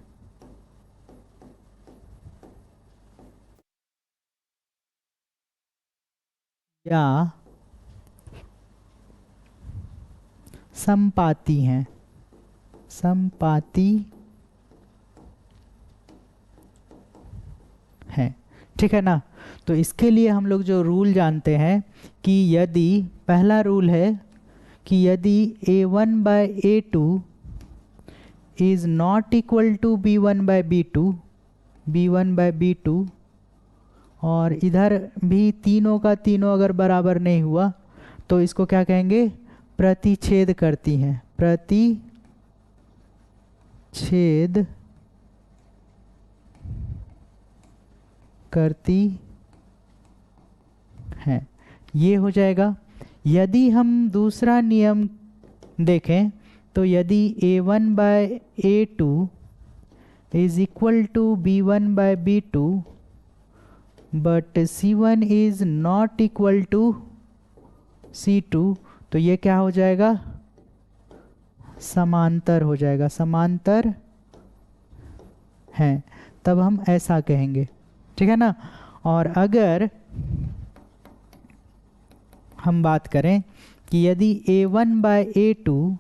या समपाती हैं, समपाती हैं। ठीक है ना। तो इसके लिए हम लोग जो रूल जानते हैं कि यदि पहला रूल है कि यदि a1/a2 is not equal to b1/b2 और इधर भी तीनों का तीनों अगर बराबर नहीं हुआ तो इसको क्या कहेंगे, प्रतिच्छेद करती हैं, प्रतिच्छेद करती हैं। ये हो जाएगा। यदि हम दूसरा नियम देखें तो यदि a1/a2 is equal to b1/b2 but c1 is not equal to c2, तो ये क्या हो जाएगा, समांतर हो जाएगा, समांतर हैं, तब हम ऐसा कहेंगे। ठीक है ना। और अगर हम बात करें कि यदि a1/a2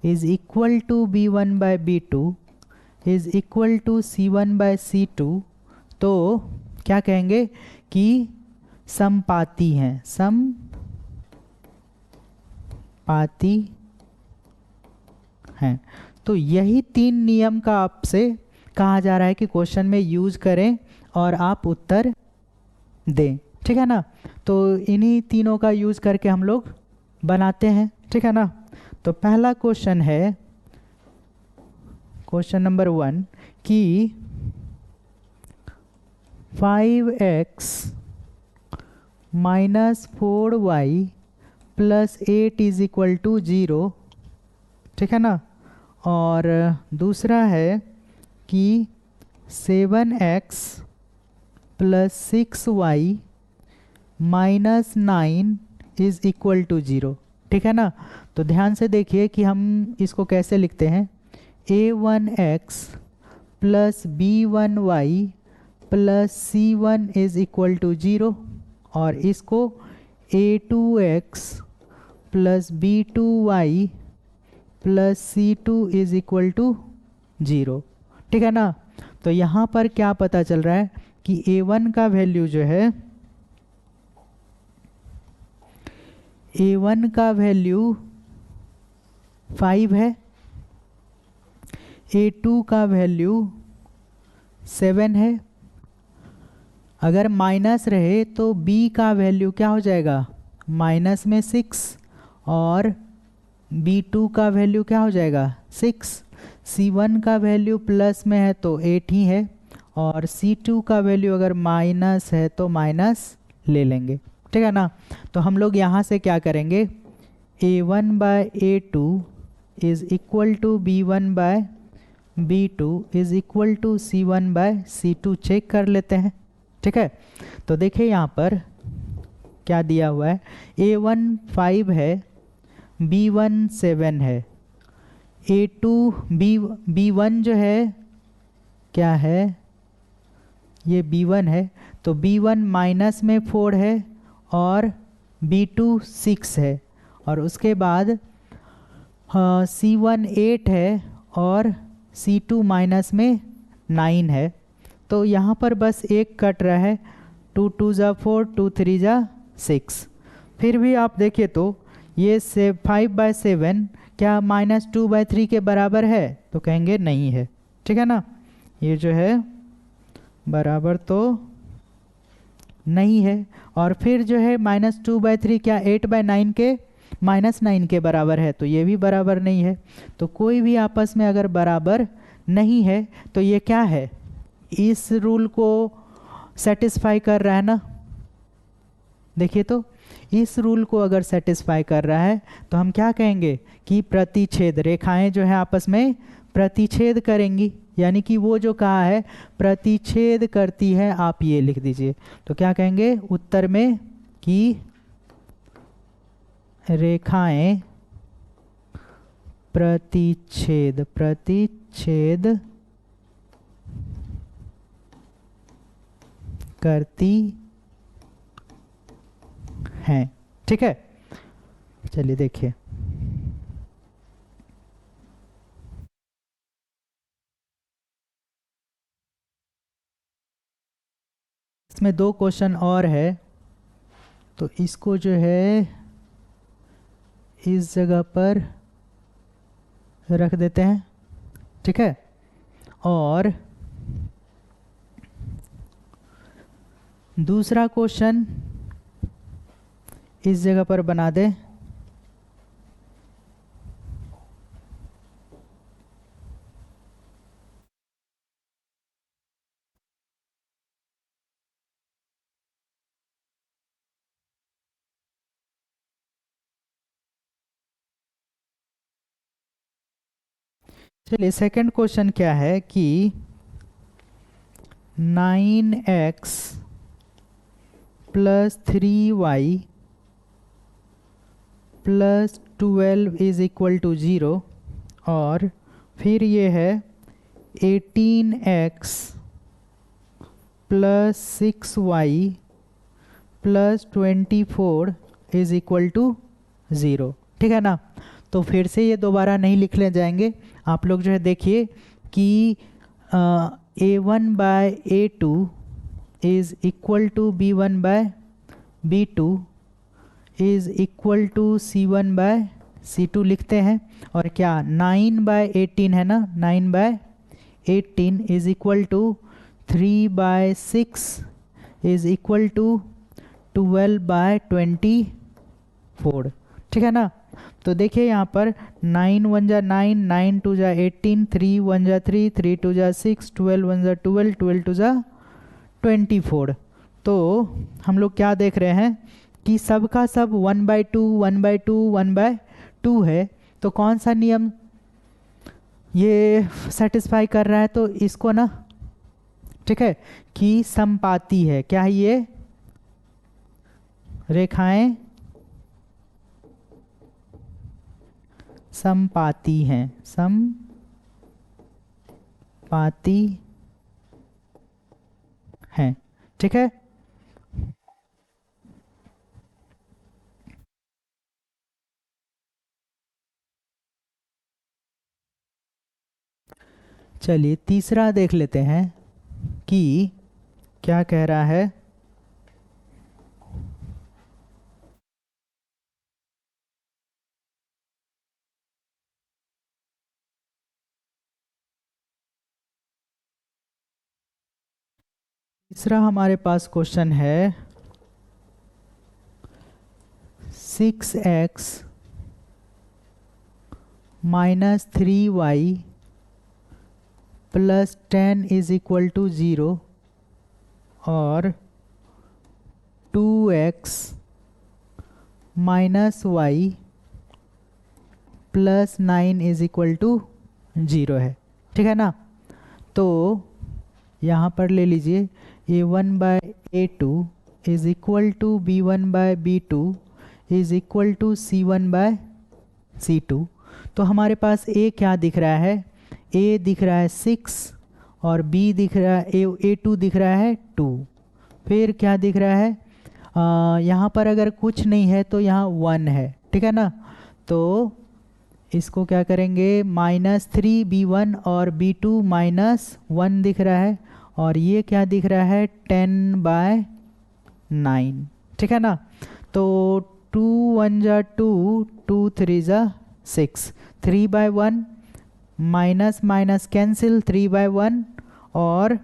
is equal to b1/b2 is equal to c1/c2, तो क्या कहेंगे कि समपाती हैं, समपाती हैं। तो यही तीन नियम का आपसे कहा जा रहा है कि क्वेश्चन में यूज करें और आप उत्तर दें। ठीक है ना। तो इन्हीं तीनों का यूज करके हम लोग बनाते हैं। ठीक है ना। तो पहला क्वेश्चन है, क्वेश्चन नंबर 1 कि 5x minus 4y plus 8 is equal to 0। ठीक है ना। और दूसरा है कि 7x plus 6y minus 9 is equal to 0। ठीक है ना। तो ध्यान से देखिए कि हम इसको कैसे लिखते हैं, a1x plus b1y plus c1 is equal to 0 और इसको a2x plus b2y plus c2 is equal to 0। ठीक है ना। तो यहाँ पर क्या पता चल रहा है कि a1 का वैल्यू जो है, a1 का वैल्यू 5 है, a2 का वैल्यू 7 है। अगर माइनस रहे तो b का वैल्यू क्या हो जाएगा, माइनस में 6 और b2 का वैल्यू क्या हो जाएगा 6। c1 का वैल्यू प्लस में है तो 8 ही है और c2 का वैल्यू अगर माइनस है तो माइनस ले लेंगे। ठीक है ना। तो हम लोग यहाँ से क्या करेंगे, a1/a2 is equal to b1/b2 is equal to c1/c2 check कर लेते हैं। ठीक है। तो देखिए यहाँ पर क्या दिया हुआ है, a1 5 है, b1 7 है, a2 b1 जो है क्या है, ये b1 है, तो b1 माइनस में 4 है और b2 6 है और उसके बाद c1 8 है और c2 माइनस में 9 है। तो यहाँ पर बस एक कट रहा है, 2 2 जा 4, 2 3 जा 6। फिर भी आप देखिए तो ये 5/7 क्या -2/3 के बराबर है? तो कहेंगे नहीं है। ठीक है ना, ये जो है बराबर तो नहीं है। और फिर जो है -2/3 क्या 8/9 के -9 के बराबर है? तो ये भी बराबर नहीं है। तो कोई भी आपस में अगर बराबर नहीं है तो ये क्या है? इस रूल को सेटिस्फाई कर रहा है ना। देखिए तो इस रूल को अगर सेटिस्फाई कर रहा है तो हम क्या कहेंगे कि प्रतिच्छेद, रेखाएं जो है आपस में प्रतिच्छेद करेंगी, यानी कि वो जो कहा है प्रतिच्छेद करती है, आप ये लिख दीजिए। तो क्या कहेंगे उत्तर में कि रेखाएं प्रतिच्छेद करती हैं। ठीक है, चलिए देखिए। इसमें 2 क्वेश्चन और है, तो इसको जो है इस जगह पर रख देते हैं। ठीक है, और दूसरा क्वेश्चन इस जगह पर बना दें। चलिए सेकंड क्वेश्चन क्या है कि 9x + 3y + 12 = 0, और फिर ये है 18x + 6y + 24 = 0। ठीक है ना, तो फिर से ये दोबारा नहीं लिख ले जाएंगे। आप लोग जो है देखिए कि A1/A2 = B1/B2 = C1/C2 लिखते हैं। और क्या 9/18 है ना, 9/18 = 3/6 = 12/24। ठीक है ना, तो देखिए यहाँ पर 9 1 जा 9, 9 2 जा 18, 3 1 जा 3, 3 2 जा 6, 12 1 जा 12, 12 2 जा 24। तो हम लोग क्या देख रहे हैं कि सब का सब 1/2 1/2 1/2 है। तो कौन सा नियम ये सेटिस्फाई कर रहा है? तो इसको ना, ठीक है, कि समपाती है। क्या है ये? रेखाएं समपाती हैं, समपाती हैं। ठीक है, चलिए तीसरा देख लेते हैं कि क्या कह रहा है। तीसरा हमारे पास क्वेश्चन है 6x - 3y + 10 = 0, और 2x - y + 9 = 0 है। ठीक है ना, तो यहाँ पर ले लीजिए A1/A2 = B1/B2 = C1/C2। तो हमारे पास A क्या दिख रहा है? A दिख रहा है 6, और B दिख रहा है A2 दिख रहा है 2। फिर क्या दिख रहा है? यहाँ पर अगर कुछ नहीं है तो यहाँ 1 है। ठीक है ना, तो इसको क्या करेंगे -3 B1 और B2 -1 दिख रहा है, और ये क्या दिख रहा है 10/9। ठीक है ना, तो 2 1 जा 2, 2 3 जा 6, 3/1 माइनस माइनस कैंसिल 3/1 और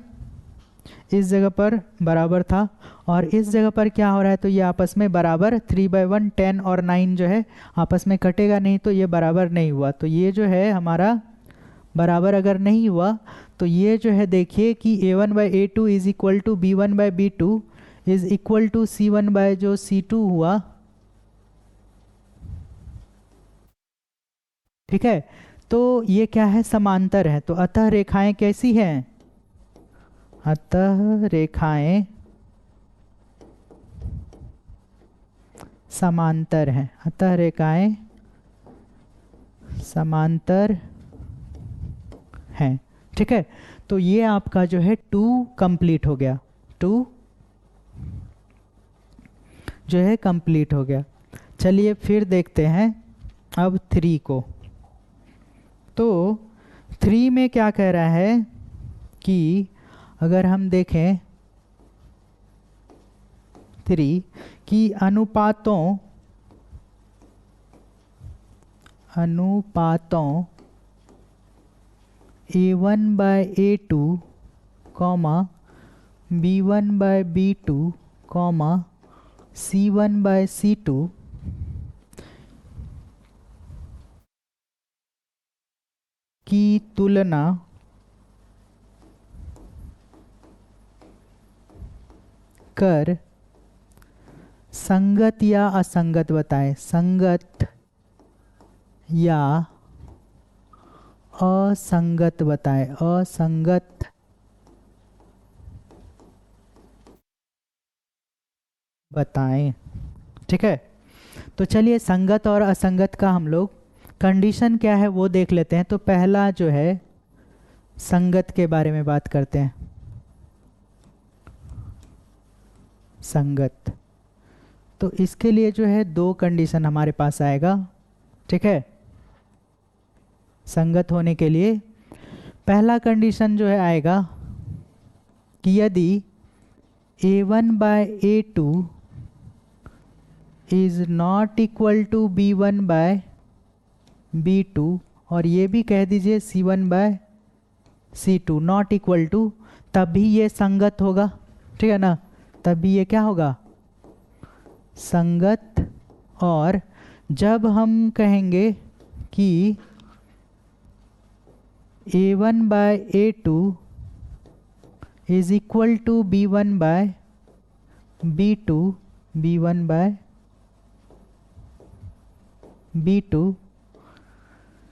इस जगह पर बराबर था और इस जगह पर क्या हो रहा है तो ये आपस में बराबर 3/1 10 और 9 जो है आपस में कटेगा नहीं तो ये बराबर नहीं हुआ। तो ये जो है हमारा बराबर अगर नहीं हुआ तो ये जो है देखिए कि a1/a2 is equal to b1/b2 is equal to c1 जो c2 हुआ। ठीक है, तो ये क्या है, समांतर है। तो अतः रेखाएं कैसी हैं, अतः रेखाएं समांतर हैं, अतः रेखाएं समांतर हैं। ठीक है, तो ये आपका जो है 2 कंप्लीट हो गया, 2 जो है कंप्लीट हो गया। चलिए फिर देखते हैं अब 3 को। तो 3 में क्या कह रहा है कि अगर हम देखें 3 कि अनुपातों a1/a2 b1/b2 c1/c2 की तुलना कर संगत या असंगत बताएं, संगत या असंगत बताएं, असंगत बताएं। ठीक है, तो चलिए संगत और असंगत का हम लोग कंडीशन क्या है वो देख लेते हैं। तो पहला जो है संगत के बारे में बात करते हैं। संगत, तो इसके लिए जो है 2 कंडीशन हमारे पास आएगा। ठीक है, संगत होने के लिए पहला कंडीशन जो है आएगा कि यदि a1/a2 is not equal to b1/b2 और ये भी कह दीजिए c1/c2 नॉट इक्वल टू, तभी ये संगत होगा। ठीक है ना, तभी ये क्या होगा, संगत। और जब हम कहेंगे कि a1/a2 is equal to b1/b2 b1/b2,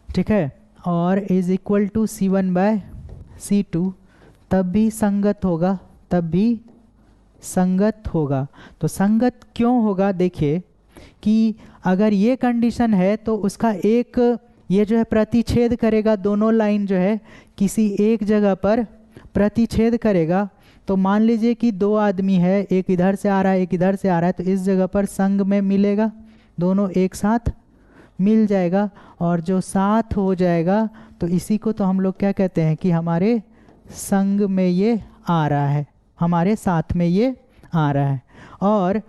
ठीक है, और इज इक्वल टू c1/c2, तब भी संगत होगा, तब भी संगत होगा। तो संगत क्यों होगा, देखिए कि अगर ये कंडीशन है तो उसका एक ये जो है प्रतिच्छेद करेगा, दोनों लाइन जो है किसी एक जगह पर प्रतिच्छेद करेगा। तो मान लीजिए कि 2 आदमी है, एक इधर से आ रहा है एक इधर से आ रहा है, तो इस जगह पर संग में मिलेगा, दोनों एक साथ मिल जाएगा और जो साथ हो जाएगा तो इसी को तो हम लोग क्या कहते हैं कि हमारे संग में ये आ रहा है, हमारे साथ में ये आ रहा है। और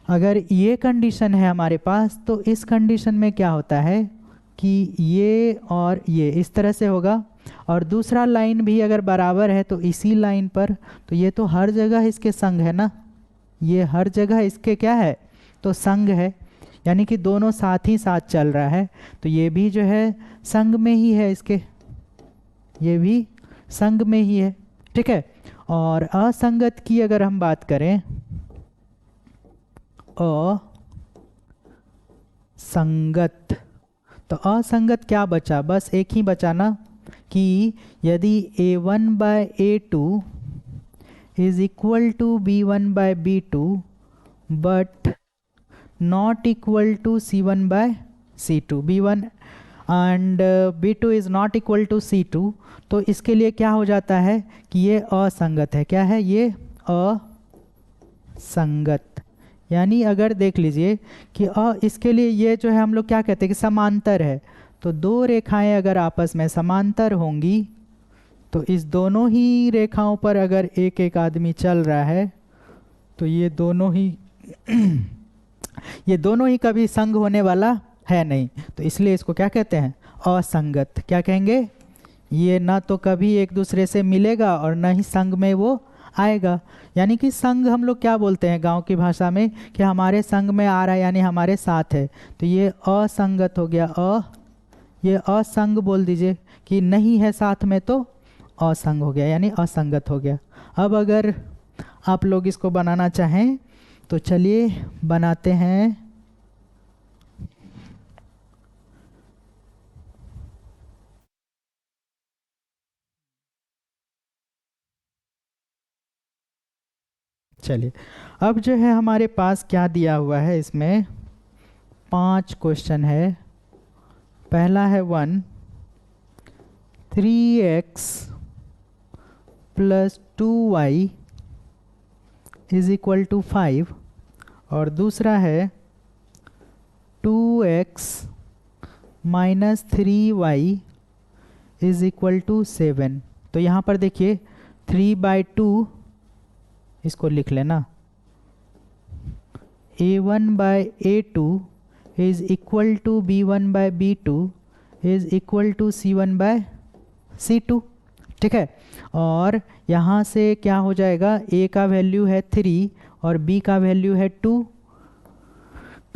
अगर ये कंडीशन है हमारे पास तो इस कंडीशन में क्या होता है कि ये और ये इस तरह से होगा और दूसरा लाइन भी अगर बराबर है तो इसी लाइन पर, तो ये तो हर जगह इसके संग है ना, ये हर जगह इसके क्या है तो संग है, यानी कि दोनों साथ ही साथ चल रहा है। तो ये भी जो है संग में ही है, इसके ये भी संग में ही है। ठीक है, और असंगत की अगर हम बात करें, असंगत, तो असंगत क्या बचा, बस एक ही बचा ना कि यदि a1/a2 is equal to b1/b2 but not equal to c1/c2, b1 and b2 is not equal to c2, तो इसके लिए क्या हो जाता है कि ये असंगत है। क्या है ये, असंगत। यानी अगर देख लीजिए कि इसके लिए ये जो है हम लोग क्या कहते हैं कि समांतर है। तो 2 रेखाएं अगर आपस में समांतर होंगी तो इस दोनों ही रेखाओं पर अगर एक एक आदमी चल रहा है तो ये दोनों ही ये दोनों ही कभी संग होने वाला है नहीं, तो इसलिए इसको क्या कहते हैं, असंगत। क्या कहेंगे? ये ना तो कभी एक दूसरे से मिलेगा और ना ही संग में वो आएगा। यानी कि संग हम लोग क्या बोलते हैं गांव की भाषा में, कि हमारे संग में आ रहा है यानी हमारे साथ है। तो ये असंगत हो गया। ये असंग बोल दीजिए, कि नहीं है साथ में तो असंग हो गया, यानी असंगत हो गया। अब अगर आप लोग इसको बनाना चाहें तो चलिए बनाते हैं। चलिए, अब जो है हमारे पास क्या दिया हुआ है, इसमें 5 क्वेश्चन है। पहला है 1, 3x plus 2y is equal to 5, और दूसरा है 2x minus 3y is equal to 7। तो यहाँ पर देखिए 3/2 इसको लिख लेना, a1/a2 is equal to b1/b2 is equal to c1/c2। ठीक है, और यहाँ से क्या हो जाएगा, a का वैल्यू है 3 और b का वैल्यू है 2।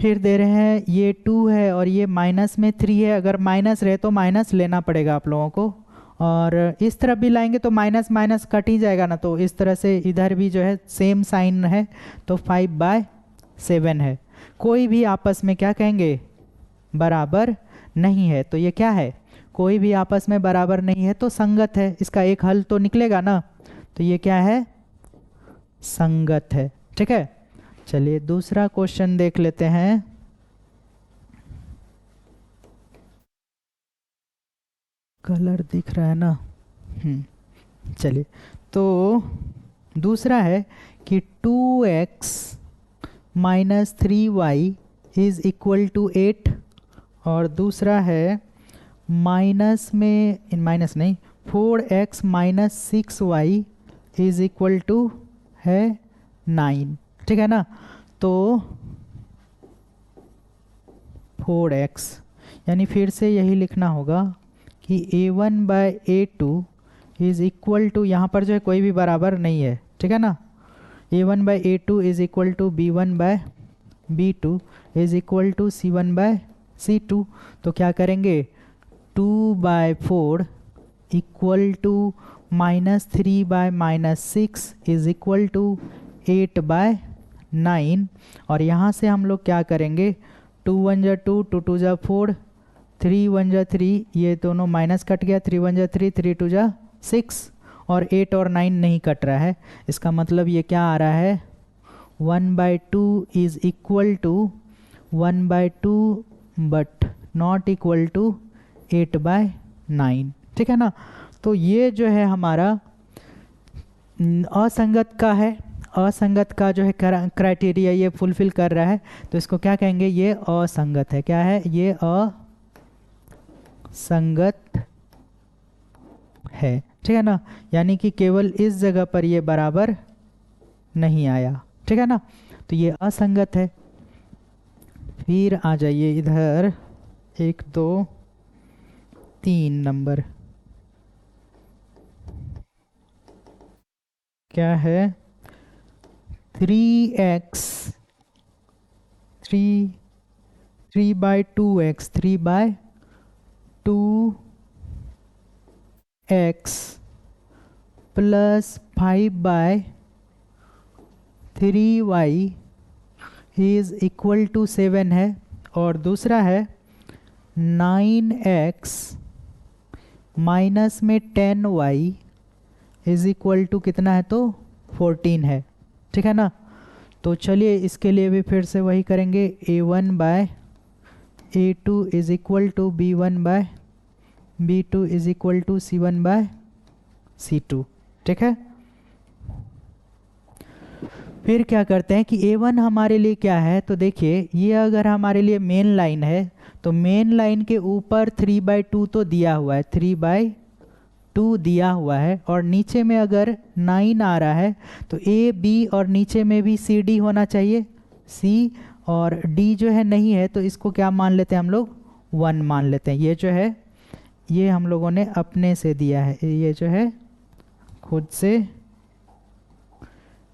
फिर दे रहे हैं ये 2 है और ये माइनस में 3 है। अगर माइनस रहे तो माइनस लेना पड़ेगा आप लोगों को, और इस तरफ भी लाएंगे तो माइनस माइनस कट ही जाएगा ना। तो इस तरह से इधर भी जो है सेम साइन है, तो 5/7 है। कोई भी आपस में क्या कहेंगे, बराबर नहीं है। तो ये क्या है, कोई भी आपस में बराबर नहीं है तो संगत है। इसका एक हल तो निकलेगा ना, तो ये क्या है, संगत है। ठीक है, चलिए दूसरा क्वेश्चन देख लेते हैं। कलर दिख रहा है ना? चलिए, तो दूसरा है कि 2x minus 3y is equal to 8, और दूसरा है माइनस में, माइनस नहीं, 4x minus 6y is equal to है 9। ठीक है ना? तो 4x, यानी फिर से यही लिखना होगा कि a1/a2 इज इक्वल टू, यहाँ पर जो है कोई भी बराबर नहीं है। ठीक है ना? a1/a2 is equal to b1/b2 is equal to c1/c2। तो क्या करेंगे, 2/4 equal to minus 3/-6 is equal to 8/9। और यहाँ से हम लोग क्या करेंगे, 2 1 जा 2, 2 2 जा 4, 3 1 जा 3, ये दोनों माइनस कट गया, 3 1 जा 3, 3 2 जा 6, और 8 और 9 नहीं कट रहा है। इसका मतलब ये क्या आ रहा है, 1/2 is equal to 1/2 but not equal to 8/9। ठीक है ना? तो ये जो है हमारा असंगत का है। असंगत का जो है क्राइटेरिया ये फुलफिल कर रहा है, तो इसको क्या कहेंगे, ये असंगत है। क्या है, ये असंगत है। ठीक है ना? यानी कि केवल इस जगह पर ये बराबर नहीं आया। ठीक है ना? तो ये असंगत है। फिर आ जाइए इधर 1 2 3 नंबर, क्या है, 3x 3/2x 3/2x plus 5/3y is equal to 7 है, और दूसरा है 9x माइनस में 10y इज इक्वल टू कितना है, तो 14 है। ठीक है ना? तो चलिए इसके लिए भी फिर से वही करेंगे, a1/a2 is equal to b1/b2 is equal to c1/c2। ठीक है, फिर क्या करते हैं कि a1 हमारे लिए क्या है, तो देखिए ये अगर हमारे लिए मेन लाइन है तो मेन लाइन के ऊपर 3/2 तो दिया हुआ है, 3/2 दिया हुआ है, और नीचे में अगर 9 आ रहा है तो ए बी और नीचे में भी सी डी होना चाहिए। सी और डी जो है नहीं है, तो इसको क्या मान लेते हैं हम लोग, 1 मान लेते हैं। ये जो है ये हम लोगों ने अपने से दिया है, ये जो है खुद से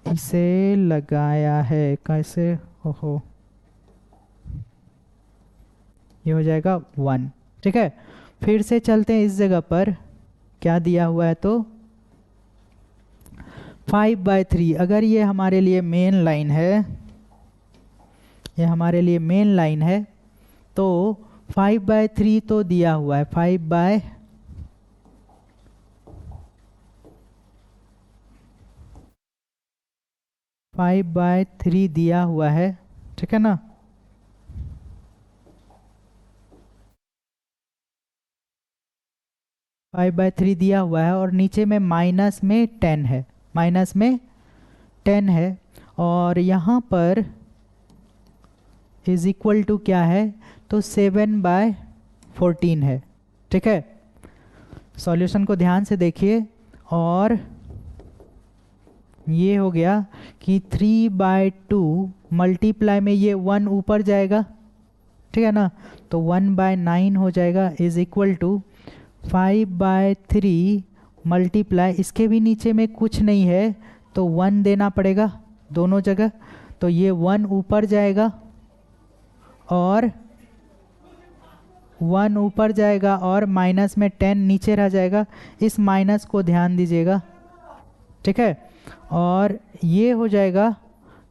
इसे लगाया है। कैसे? ओहो, ये हो जाएगा 1। ठीक है, फिर से चलते हैं इस जगह पर, क्या दिया हुआ है तो 5/3। अगर ये हमारे लिए मेन लाइन है, ये हमारे लिए मेन लाइन है, तो 5/3 तो दिया हुआ है, 5/3 दिया हुआ है। ठीक है ना, 5/3 दिया हुआ है और नीचे में माइनस में 10 है, माइनस में 10 है, और यहाँ पर इज इक्वल टू क्या है तो 7/14 है। ठीक है, सॉल्यूशन को ध्यान से देखिए, और ये हो गया कि 3/2 मल्टीप्लाई में ये 1 ऊपर जाएगा। ठीक है ना, तो 1/9 हो जाएगा, इज इक्वल टू 5/3 मल्टीप्लाई, इसके भी नीचे में कुछ नहीं है तो 1 देना पड़ेगा दोनों जगह, तो ये 1 ऊपर जाएगा और 1 ऊपर जाएगा और माइनस में 10 नीचे रह जाएगा। इस माइनस को ध्यान दीजिएगा। ठीक है, और ये हो जाएगा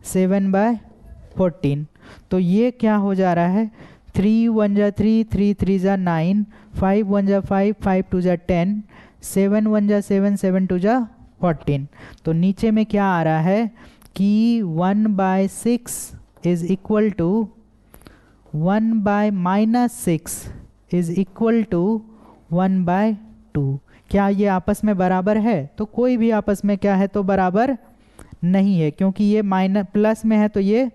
7/14। तो ये क्या हो जा रहा है, 3 1 जा 3, 3 3 जा 9, 5 1 जा 5, 5 2 जा 10, 7 1 जा 7, 7 2 जा 14। तो नीचे में क्या आ रहा है कि 1/6 is equal to 1/-6 is equal to 1/2। क्या ये आपस में बराबर है? तो कोई भी आपस में क्या है तो बराबर नहीं है, क्योंकि ये माइनस प्लस में है तो ये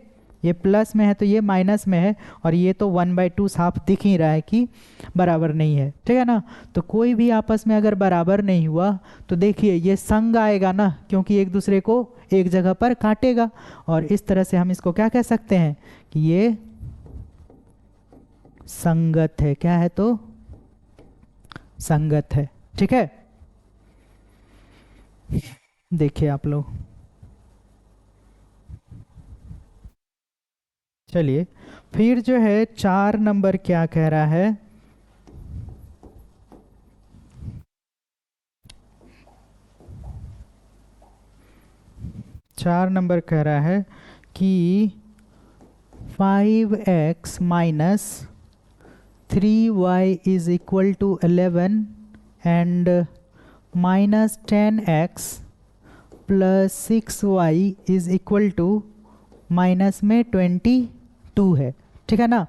प्लस में है तो ये माइनस में है, और ये तो 1/2 साफ दिख ही रहा है कि बराबर नहीं है। ठीक है ना, तो कोई भी आपस में अगर बराबर नहीं हुआ तो देखिए ये संग आएगा ना, क्योंकि एक दूसरे को एक जगह पर काटेगा, और इस तरह से हम इसको क्या कह सकते हैं कि ये संगत है। क्या है तो संगत है। ठीक है, देखिए आप लोग, चलिए फिर जो है 4 नंबर क्या कह रहा है, चार नंबर कह रहा है कि 5x minus 3y is equal to 11 and minus 10x plus 6y is equal to minus में 22 है। ठीक है ना,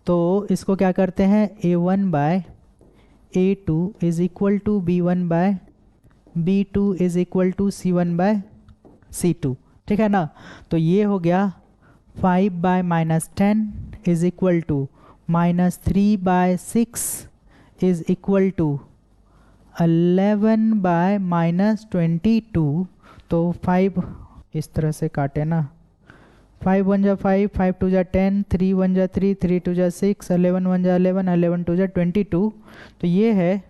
तो इसको क्या करते हैं, a1/a2 is equal to b1/b2 is equal to c1/c2। ठीक है ना, तो ये हो गया 5/-10 is equal to -3/6 is equal to 11/-22। तो 5 इस तरह से काटे ना, 5 1 जा 5, 5 2 जा 10, 3 1 जा 3, 3 2 जा 6, 11 1 जा 11, 11 2 जा 22। तो ये है,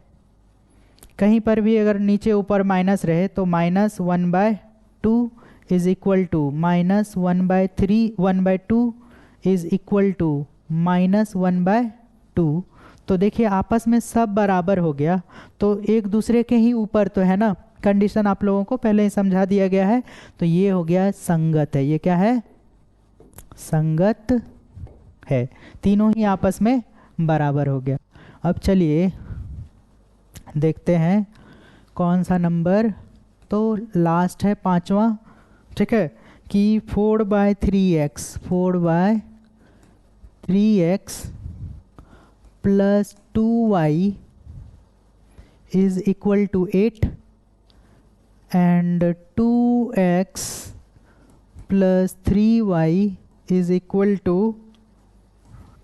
कहीं पर भी अगर नीचे ऊपर माइनस रहे तो -1/2 is equal to -1/3, 1/2 is equal to -1/2। तो देखिए आपस में सब बराबर हो गया, तो एक दूसरे के ही ऊपर तो है ना, कंडीशन आप लोगों को पहले ही समझा दिया गया है। तो ये हो गया संगत है, ये क्या है, संगत है, तीनों ही आपस में बराबर हो गया। अब चलिए देखते हैं कौन सा नंबर, तो लास्ट है 5वां। ठीक है, कि 4/3x plus 2y is equal to 8 and 2x plus 3y is equal to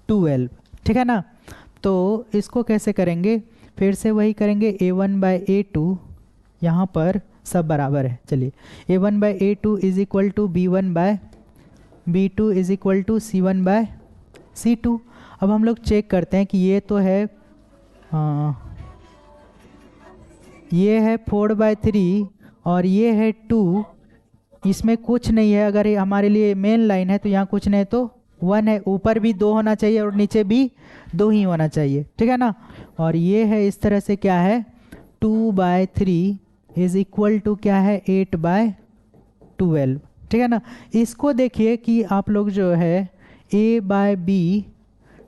12। ठीक है ना, तो इसको कैसे करेंगे, फिर से वही करेंगे, a1/a2, यहाँ पर सब बराबर है। चलिए a1/a2 is equal to b1/b2 is equal to c1/c2। अब हम लोग चेक करते हैं कि ये तो है ये है 4/3 और ये है 2, इसमें कुछ नहीं है। अगर ये हमारे लिए मेन लाइन है तो यहाँ कुछ नहीं तो 1 है, ऊपर भी 2 होना चाहिए और नीचे भी 2 ही होना चाहिए, ठीक है ना। और ये है इस तरह से क्या है 2/3 इज इक्वल टू क्या है 8/12, ठीक है ना। इसको देखिए कि आप लोग जो है a/b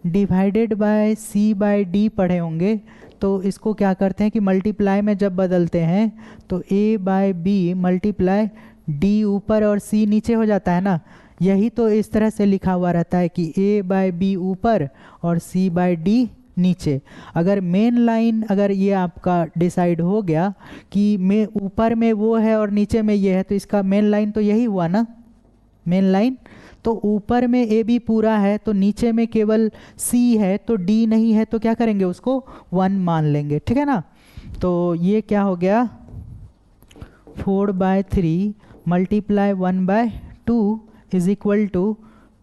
डिवाइडेड बाय c/d पढ़े होंगे, तो इसको क्या करते हैं कि मल्टीप्लाई में जब बदलते हैं तो a/b मल्टीप्लाई d ऊपर और c नीचे हो जाता है ना। यही तो इस तरह से लिखा हुआ रहता है कि a/b ऊपर और c/d नीचे। अगर मेन लाइन अगर ये आपका डिसाइड हो गया कि में ऊपर में वो है और नीचे में ये है, तो इसका मेन लाइन तो यही हुआ ना, मेन लाइन। तो ऊपर में ए बी पूरा है तो नीचे में केवल सी है, तो डी नहीं है, तो क्या करेंगे उसको 1 मान लेंगे, ठीक है ना। तो ये क्या हो गया 4/3 multiply 1/2 is equal to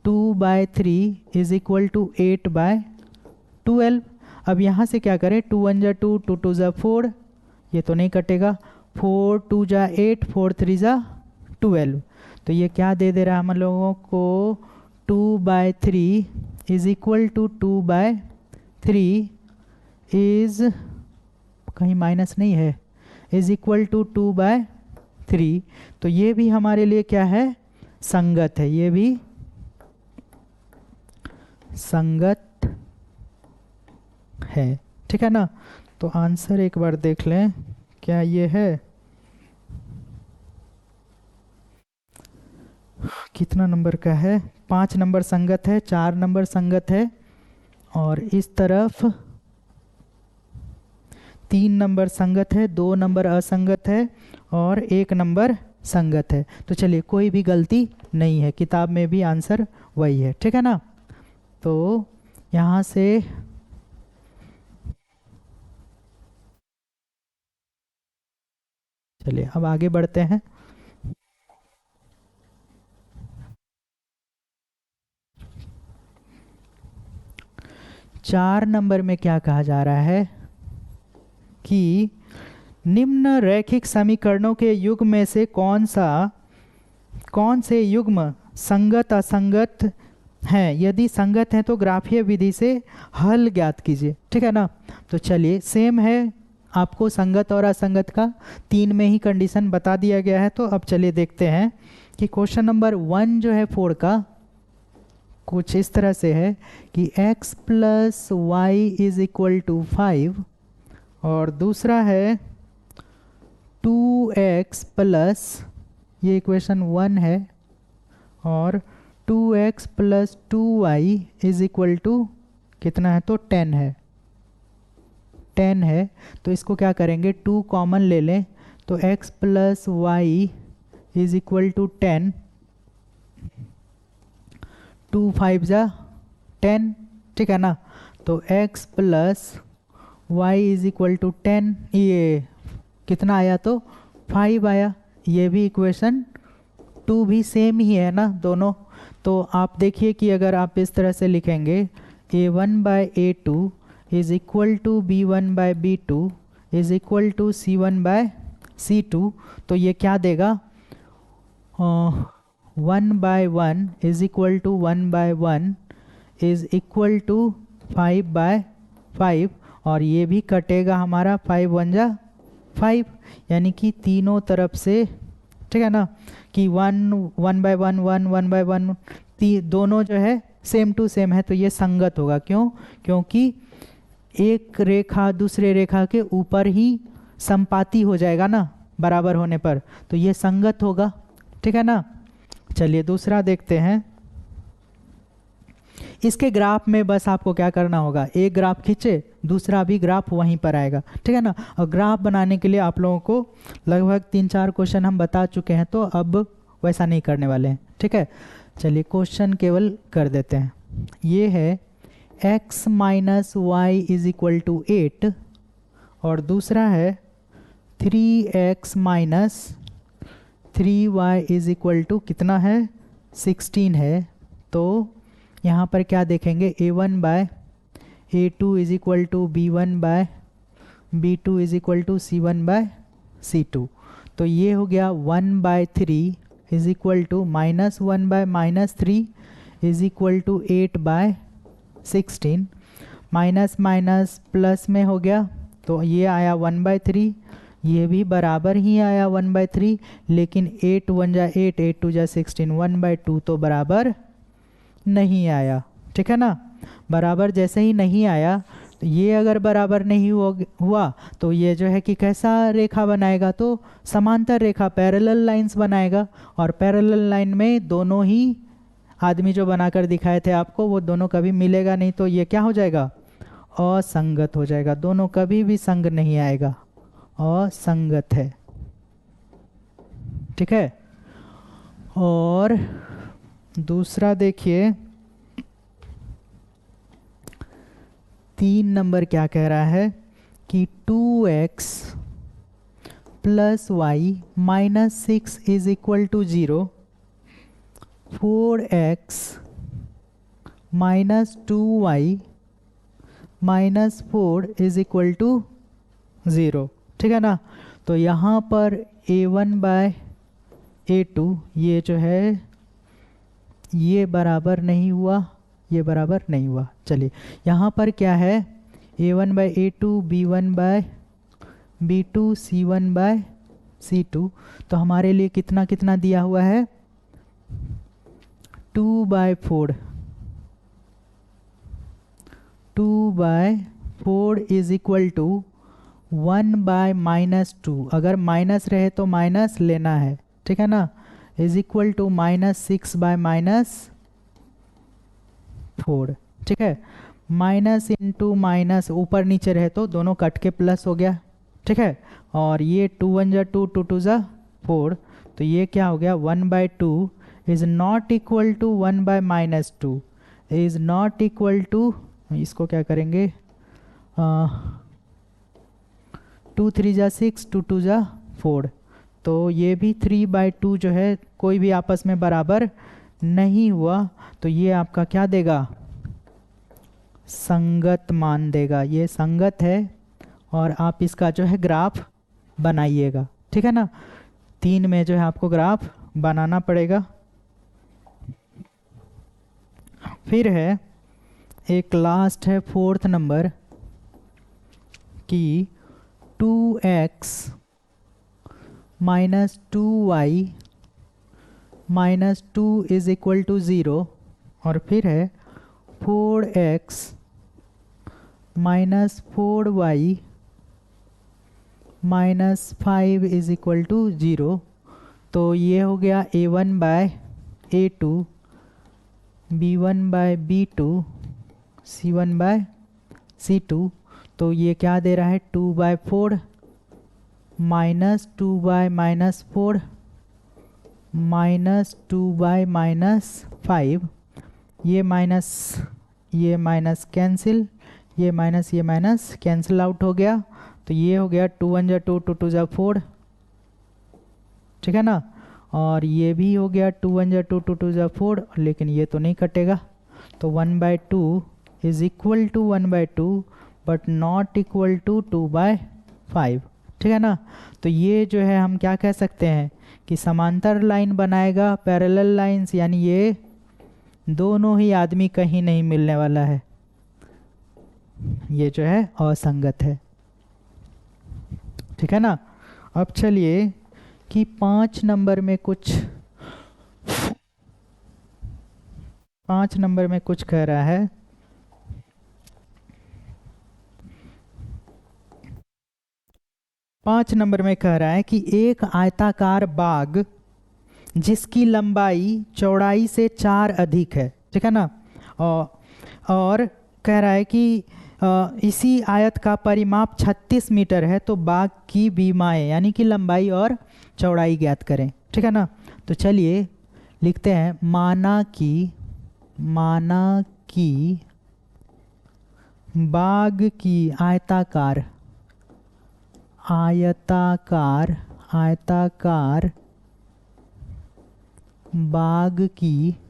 2/3 is equal to 8/12। अब यहाँ से क्या करें 2 1 जा 2, 2 2 जा 4, ये तो नहीं कटेगा, 4 2 जा 8, 4 3 जा 12। तो ये क्या दे दे रहा है हम लोगों को 2/3 इज इक्वल टू 2/3 इज, कहीं माइनस नहीं है, इज इक्वल टू 2/3। तो ये भी हमारे लिए क्या है संगत है, ये भी संगत है, ठीक है ना। तो आंसर एक बार देख लें क्या ये है, कितना नंबर का है 5 नंबर संगत है, 4 नंबर संगत है और इस तरफ 3 नंबर संगत है, 2 नंबर असंगत है और 1 नंबर संगत है। तो चलिए कोई भी गलती नहीं है, किताब में भी आंसर वही है, ठीक है ना। तो यहाँ से चलिए अब आगे बढ़ते हैं। चार नंबर में क्या कहा जा रहा है कि निम्न रैखिक समीकरणों के युग्म में से कौन से युग्म संगत असंगत हैं, यदि संगत हैं तो ग्राफीय विधि से हल ज्ञात कीजिए, ठीक है ना। तो चलिए सेम है आपको संगत और असंगत का 3 में ही कंडीशन बता दिया गया है। तो अब चलिए देखते हैं कि क्वेश्चन नंबर 1 जो है 4 का कुछ इस तरह से है कि x plus y is equal to 5 और दूसरा है 2x प्लस, ये इक्वेशन 1 है, और 2x plus 2y is equal to कितना है तो 10 है, 10 है। तो इसको क्या करेंगे 2 कॉमन ले लें तो x plus y is equal to 10, 2 5 जा 10, ठीक है ना। तो x plus y is equal to 10, ये कितना आया तो 5 आया। ये भी इक्वेशन 2 भी सेम ही है ना दोनों। तो आप देखिए कि अगर आप इस तरह से लिखेंगे a1/a2 is equal to b1/b2 is equal to c1/c2, तो ये क्या देगा 1/1 is equal to 1/1 is equal to 5/5, और ये भी कटेगा हमारा 5 1 जा 5, यानी कि तीनों तरफ से, ठीक है ना, कि 1/1 1 1/1 दोनों जो है सेम टू सेम है। तो ये संगत होगा, क्यों, क्योंकि एक रेखा दूसरे रेखा के ऊपर ही संपाती हो जाएगा ना बराबर होने पर, तो ये संगत होगा, ठीक है ना। चलिए दूसरा देखते हैं। इसके ग्राफ में बस आपको क्या करना होगा, एक ग्राफ खींचे दूसरा भी ग्राफ वहीं पर आएगा, ठीक है ना। और ग्राफ बनाने के लिए आप लोगों को लगभग 3-4 क्वेश्चन हम बता चुके हैं, तो अब वैसा नहीं करने वाले हैं, ठीक है। चलिए क्वेश्चन केवल कर देते हैं। ये है x minus y is equal to 8 और दूसरा है 3x minus 3y is equal to कितना है 16 है। तो यहाँ पर क्या देखेंगे a1/a2 is equal to b1/b2 B2 is equal to C1/C2। तो ये हो गया 1/3 is equal to -1/-3 is equal to 8/16। Minus minus plus में हो गया तो ये आया 1/3, ये भी बराबर ही आया 1/3, लेकिन 8 1 जा 8, 8 2 जा 16, 1/2 तो बराबर नहीं आया। ठीक है ना, बराबर जैसे ही नहीं आया तो ये अगर बराबर नहीं हुआ तो ये जो है कि कैसा रेखा बनाएगा, तो समांतर रेखा, पैरेलल लाइंस बनाएगा। और पैरेलल लाइन में दोनों ही आदमी जो बनाकर दिखाए थे आपको वो दोनों कभी मिलेगा नहीं, तो ये क्या हो जाएगा, असंगत हो जाएगा, दोनों कभी भी संग नहीं आएगा, असंगत है। ठीक है। और दूसरा देखिए 3 नंबर क्या कह रहा है कि 2x + y - 6 is equal to 0, 4x - 2y - 4 is equal to 0। ठीक है ना, तो यहाँ पर a1/a2 ये जो है ये बराबर नहीं हुआ, ये बराबर नहीं हुआ। चलिए यहाँ पर क्या है, a1/a2 b1/b2 c1/c2, तो हमारे लिए कितना कितना दिया हुआ है, 2/4, 2/4 इज इक्वल टू 1/-2, अगर माइनस रहे तो माइनस लेना है। ठीक है ना, इज इक्वल टू -6/-4। ठीक है, माइनस इंटू माइनस ऊपर नीचे रहे तो दोनों कट के प्लस हो गया। ठीक है, और ये 2 1 जा 2, 2 2 जा 4, तो ये क्या हो गया, 1/2 is not equal to 1/-2, is not equal to, इसको क्या करेंगे, 2 3 जा 6, 2 2 जा 4, तो ये भी 3/2 जो है कोई भी आपस में बराबर नहीं हुआ, तो ये आपका क्या देगा, संगत मान देगा, ये संगत है। और आप इसका जो है ग्राफ बनाइएगा। ठीक है ना, 3 में जो है आपको ग्राफ बनाना पड़ेगा। फिर है एक लास्ट है 4th नंबर कि 2x - 2y - 2 is equal to 0, और फिर है 4x - 4y - 5 is equal to 0, तो ये हो गया a1/a2 b1/b2 c1/c2, तो ये क्या दे रहा है, 2/4 - 2/-4 - 2/-5, ये माइनस कैंसिल, ये माइनस कैंसिल आउट हो गया, तो ये हो गया 2 1 जा 2, 2 2 जा 4। ठीक है ना, और ये भी हो गया 2 1 जा 2, 2 2 जा 4, लेकिन ये तो नहीं कटेगा, तो 1/2 is equal to 1/2 but not equal to 2/5। ठीक है ना, तो ये जो है हम क्या कह सकते हैं कि समांतर लाइन बनाएगा, पैरेलल लाइंस, यानी ये दोनों ही आदमी कहीं नहीं मिलने वाला है, ये जो है असंगत है। ठीक है ना, अब चलिए कि 5 नंबर में कुछ कह रहा है। 5 नंबर में कह रहा है कि एक आयताकार बाग जिसकी लंबाई चौड़ाई से 4 अधिक है। ठीक है ना, और कह रहा है कि इसी आयत का परिमाप 36 मीटर है, तो बाग की बीमाएं यानी कि लंबाई और चौड़ाई ज्ञात करें। ठीक है ना, तो चलिए लिखते हैं, माना कि बाग की आयताकार बाग की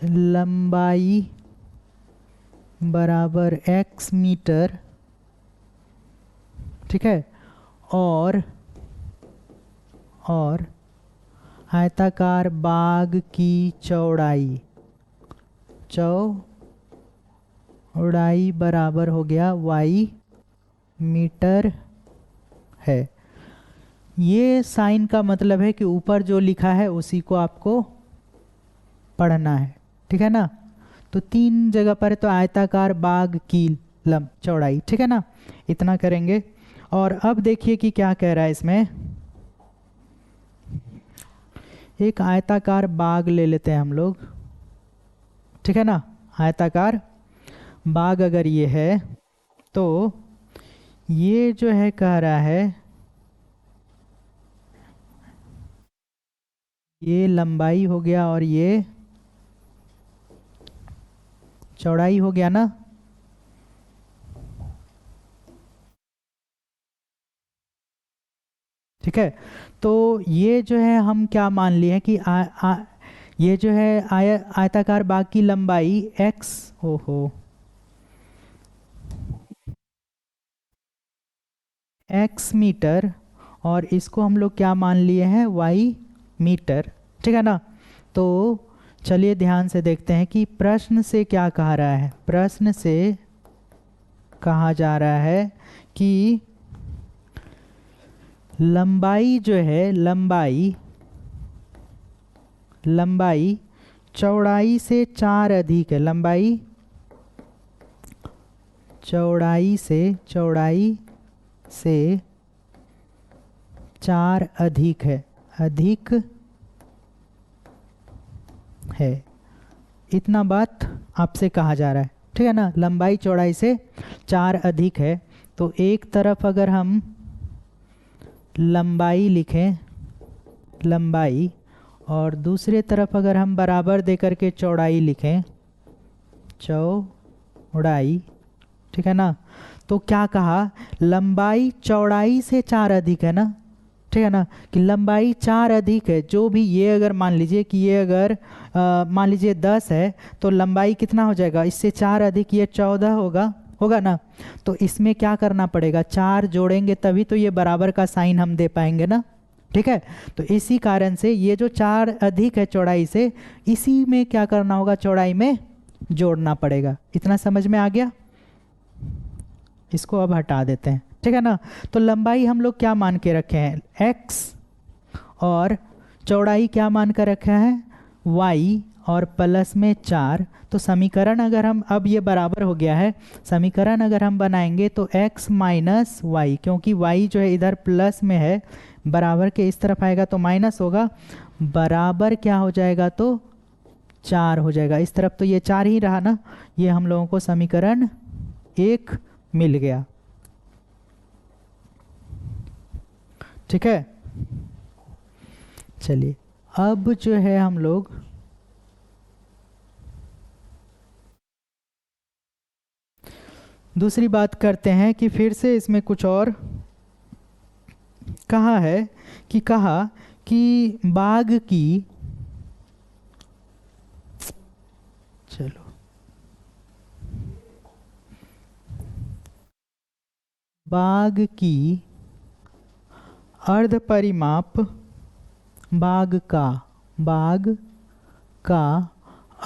लंबाई बराबर x मीटर, ठीक है, और आयताकार बाग की चौड़ाई बराबर हो गया y मीटर है। ये साइन का मतलब है कि ऊपर जो लिखा है उसी को आपको पढ़ना है, ठीक है ना। तो 3 जगह पर है, तो आयताकार बाग की चौड़ाई, ठीक है ना, इतना करेंगे। और अब देखिए कि क्या कह रहा है इसमें। एक आयताकार बाग ले लेते हैं हम लोग, ठीक है ना। आयताकार बाग अगर ये है तो ये जो है कह रहा है ये लंबाई हो गया और ये चौड़ाई हो गया ना। ठीक है, तो ये जो है हम क्या मान लिए हैं कि ये जो है आयताकार बाग की लंबाई x मीटर, और इसको हम लोग क्या मान लिए हैं, y मीटर, ठीक है ना। तो चलिए ध्यान से देखते हैं कि प्रश्न से क्या कहा रहा है। प्रश्न से कहा जा रहा है कि लंबाई जो है, लंबाई चौड़ाई से 4 अधिक है। लंबाई चौड़ाई से 4 अधिक है, इतना बात आपसे कहा जा रहा है, ठीक है ना। लंबाई चौड़ाई से 4 अधिक है, तो एक तरफ अगर हम लंबाई लिखें, लंबाई, और दूसरे तरफ अगर हम बराबर देकर के चौड़ाई लिखें, चौड़ाई, ठीक है ना। तो क्या कहा, लंबाई चौड़ाई से 4 अधिक है ना, ठीक है ना, कि लंबाई 4 अधिक है। जो भी ये अगर मान लीजिए कि ये अगर मान लीजिए 10 है, तो लंबाई कितना हो जाएगा, इससे 4 अधिक ये 14 होगा ना। तो इसमें क्या करना पड़ेगा, 4 जोड़ेंगे तभी तो ये बराबर का साइन हम दे पाएंगे ना, ठीक है। तो इसी कारण से ये जो 4 अधिक है चौड़ाई से, इसी में क्या करना होगा, चौड़ाई में जोड़ना पड़ेगा। इतना समझ में आ गया। इसको अब हटा देते हैं, ठीक है ना। तो लंबाई हम लोग क्या मान के रखे हैं, x, और चौड़ाई क्या मान कर रखा है, y, और प्लस में 4। तो समीकरण अगर हम, अब ये बराबर हो गया है, समीकरण अगर हम बनाएंगे तो x माइनस वाई, क्योंकि y जो है इधर प्लस में है, बराबर के इस तरफ आएगा तो माइनस होगा, बराबर क्या हो जाएगा, तो 4 हो जाएगा। इस तरफ तो ये 4 ही रहा ना, ये हम लोगों को समीकरण 1 मिल गया, ठीक है। चलिए अब जो है हम लोग दूसरी बात करते हैं कि फिर से इसमें कुछ और कहा है कि बाग की, चलो, बाग की अर्ध परिमाप, बाग का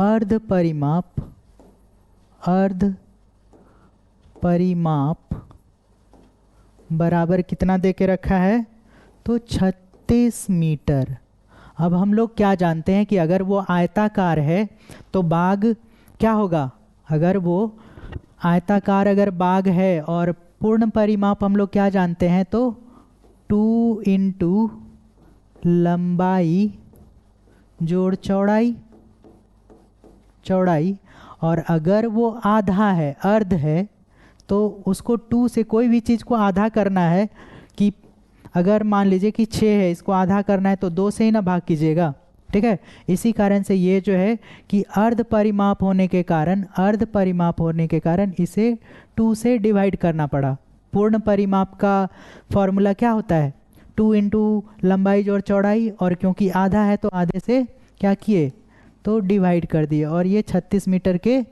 अर्ध परिमाप बराबर कितना दे के रखा है, तो 36 मीटर। अब हम लोग क्या जानते हैं कि अगर वो आयताकार है तो बाग क्या होगा, अगर वो आयताकार अगर बाग है और पूर्ण परिमाप हम लोग क्या जानते हैं, तो 2 इंटू लंबाई जोड़ चौड़ाई, और अगर वो आधा है, अर्ध है, तो उसको 2 से कोई भी चीज़ को आधा करना है, कि अगर मान लीजिए कि 6 है, इसको आधा करना है तो 2 से ही ना भाग कीजिएगा, ठीक है। इसी कारण से ये जो है कि अर्ध परिमाप होने के कारण इसे 2 से डिवाइड करना पड़ा। पूर्ण परिमाप का फॉर्मूला क्या होता है, 2 इंटू लंबाई जोड़ चौड़ाई, और क्योंकि आधा है तो आधे से क्या किए, तो डिवाइड कर दिए, और ये 36 मीटर के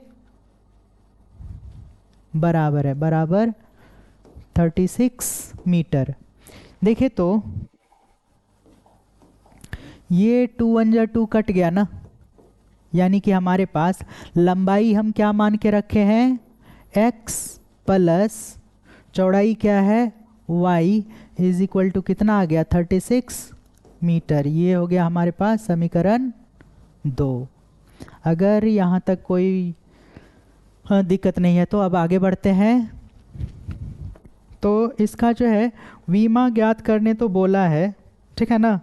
बराबर है, बराबर 36 मीटर। देखे तो ये 2 1 जा 2 कट गया ना, यानी कि हमारे पास लंबाई हम क्या मान के रखे हैं, x प्लस चौड़ाई क्या है y इज इक्वल टू कितना आ गया 36 मीटर। ये हो गया हमारे पास समीकरण 2। अगर यहाँ तक कोई दिक्कत नहीं है तो अब आगे बढ़ते हैं। तो इसका जो है वीमा ज्ञात करने तो बोला है, ठीक है ना।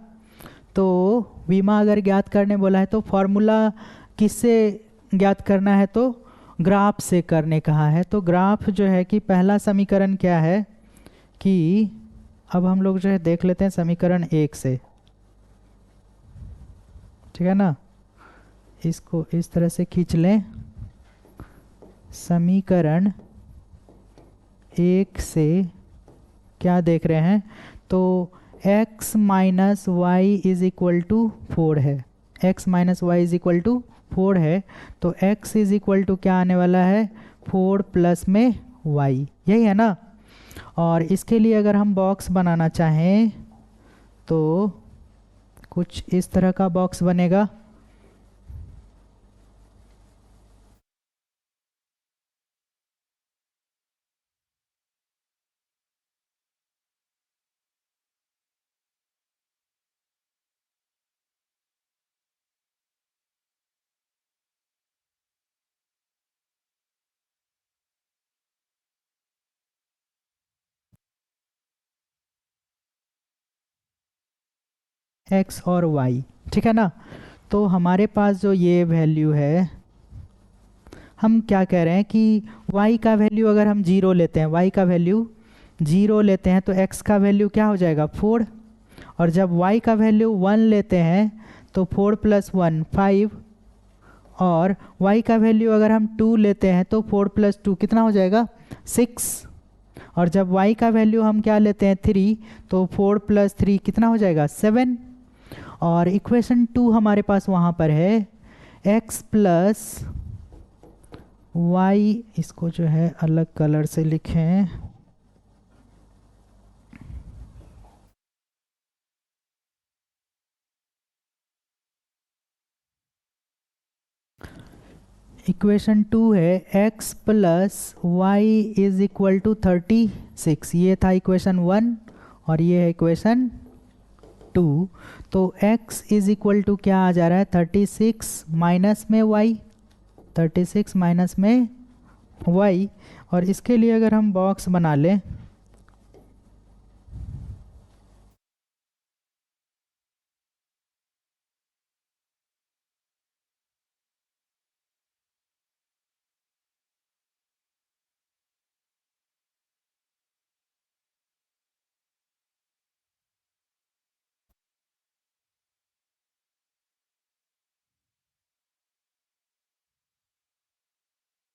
तो वीमा अगर ज्ञात करने बोला है तो फॉर्मूला किससे ज्ञात करना है, तो ग्राफ से करने कहा है। तो ग्राफ जो है कि पहला समीकरण क्या है कि अब हम लोग जो है देख लेते हैं समीकरण 1 से, ठीक है ना। इसको इस तरह से खींच लें, समीकरण 1 से क्या देख रहे हैं, तो x minus y is equal to 4 है, x minus y is equal to 4 है। तो x इज इक्वल टू क्या आने वाला है 4 प्लस में y, यही है ना। और इसके लिए अगर हम बॉक्स बनाना चाहें तो कुछ इस तरह का बॉक्स बनेगा। x और y, ठीक है ना। तो हमारे पास जो ये वैल्यू है, हम क्या कह रहे हैं कि y का वैल्यू अगर हम जीरो लेते हैं, y का वैल्यू जीरो लेते हैं तो x का वैल्यू क्या हो जाएगा 4। और जब y का वैल्यू 1 लेते हैं तो 4 प्लस 1 5। और y का वैल्यू अगर हम 2 लेते हैं तो 4 प्लस 2 कितना हो जाएगा 6। और जब y का वैल्यू हम क्या लेते हैं 3, तो 4 प्लस 3 कितना हो जाएगा 7। और इक्वेशन 2 हमारे पास वहाँ पर है x प्लस वाई, इसको जो है अलग कलर से लिखें, इक्वेशन 2 है x plus y is equal to 36। ये था इक्वेशन 1 और ये है इक्वेशन 2। तो x इज इक्वल टू क्या आ जा रहा है 36 माइनस में y, 36 माइनस में y। और इसके लिए अगर हम बॉक्स बना लें,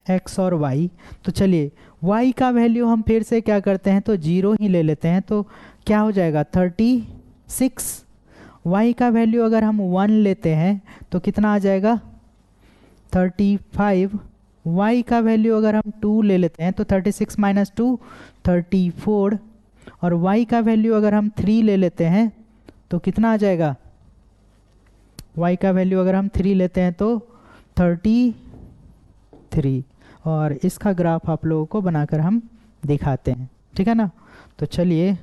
x और y, तो चलिए y का वैल्यू हम फिर से क्या करते हैं तो जीरो ही ले लेते हैं। तो क्या हो जाएगा 36। y का वैल्यू अगर हम 1 लेते हैं तो कितना आ जाएगा 35। y का वैल्यू अगर हम 2 ले लेते हैं तो 36 माइनस 2 34। और y का वैल्यू अगर हम 3 ले लेते हैं तो कितना आ जाएगा, y का वैल्यू अगर हम 3 लेते हैं तो 33। और इसका ग्राफ आप लोगों को बनाकर हम दिखाते हैं, ठीक है ना। तो चलिए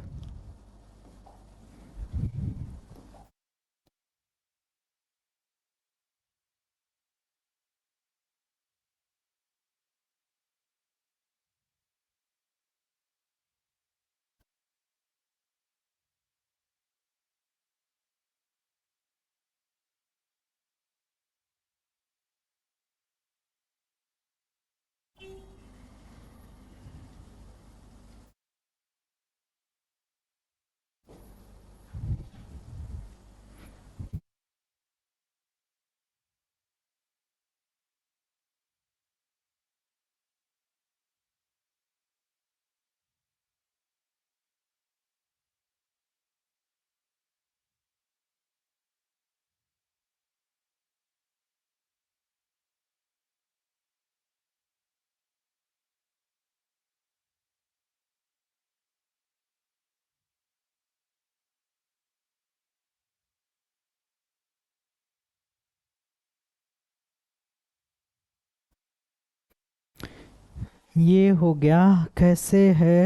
ये हो गया कैसे है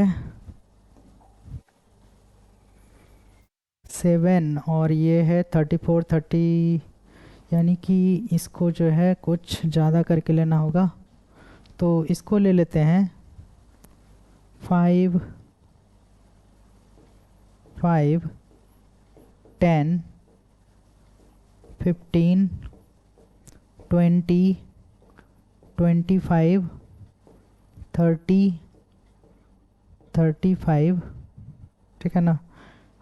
7 और ये है 34 30, यानी कि इसको जो है कुछ ज़्यादा करके लेना होगा। तो इसको ले लेते हैं 5 5 10 15 20 25 30 35, ठीक है ना।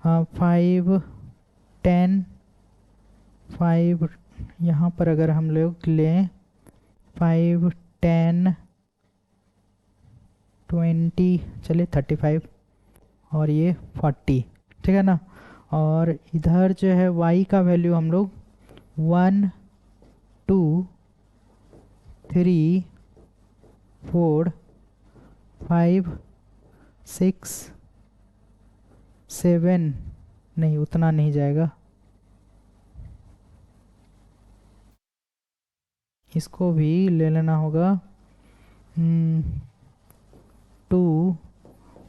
हाँ 5 10 5, यहाँ पर अगर हम लोग लें 5 10 20, चलिए 35 और ये 40, ठीक है ना। और इधर जो है y का वैल्यू हम लोग 1 2 3 4 5 6 7, नहीं उतना नहीं जाएगा, इसको भी ले लेना होगा 2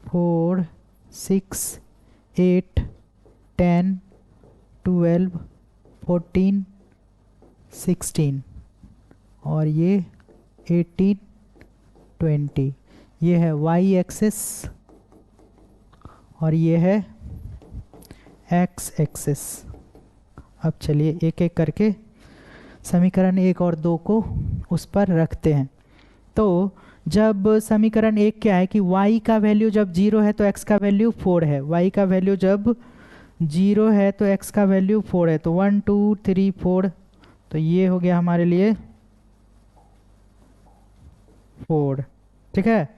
4 6 8 10 12 14 16 और ये 18 20, ये है y एक्सिस और ये है x एक्सिस। अब चलिए एक एक करके समीकरण 1 और 2 को उस पर रखते हैं। तो जब समीकरण 1 क्या है कि y का वैल्यू जब 0 है तो x का वैल्यू 4 है, y का वैल्यू जब 0 है तो x का वैल्यू 4 है, तो 1 2 3 4, तो ये हो गया हमारे लिए 4, ठीक है।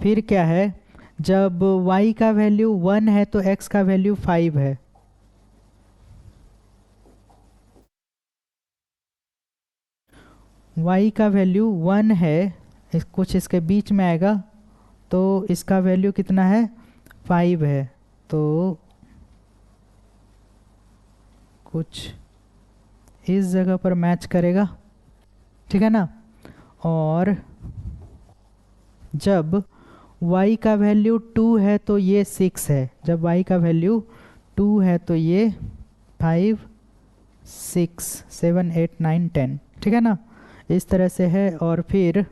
फिर क्या है जब y का वैल्यू 1 है तो x का वैल्यू 5 है, y का वैल्यू 1 है, कुछ इसके बीच में आएगा, तो इसका वैल्यू कितना है 5 है, तो कुछ इस जगह पर मैच करेगा, ठीक है ना। और जब y का वैल्यू 2 है तो ये 6 है, जब y का वैल्यू 2 है तो ये 5 6 7 8 9 10, ठीक है ना, इस तरह से है। और फिर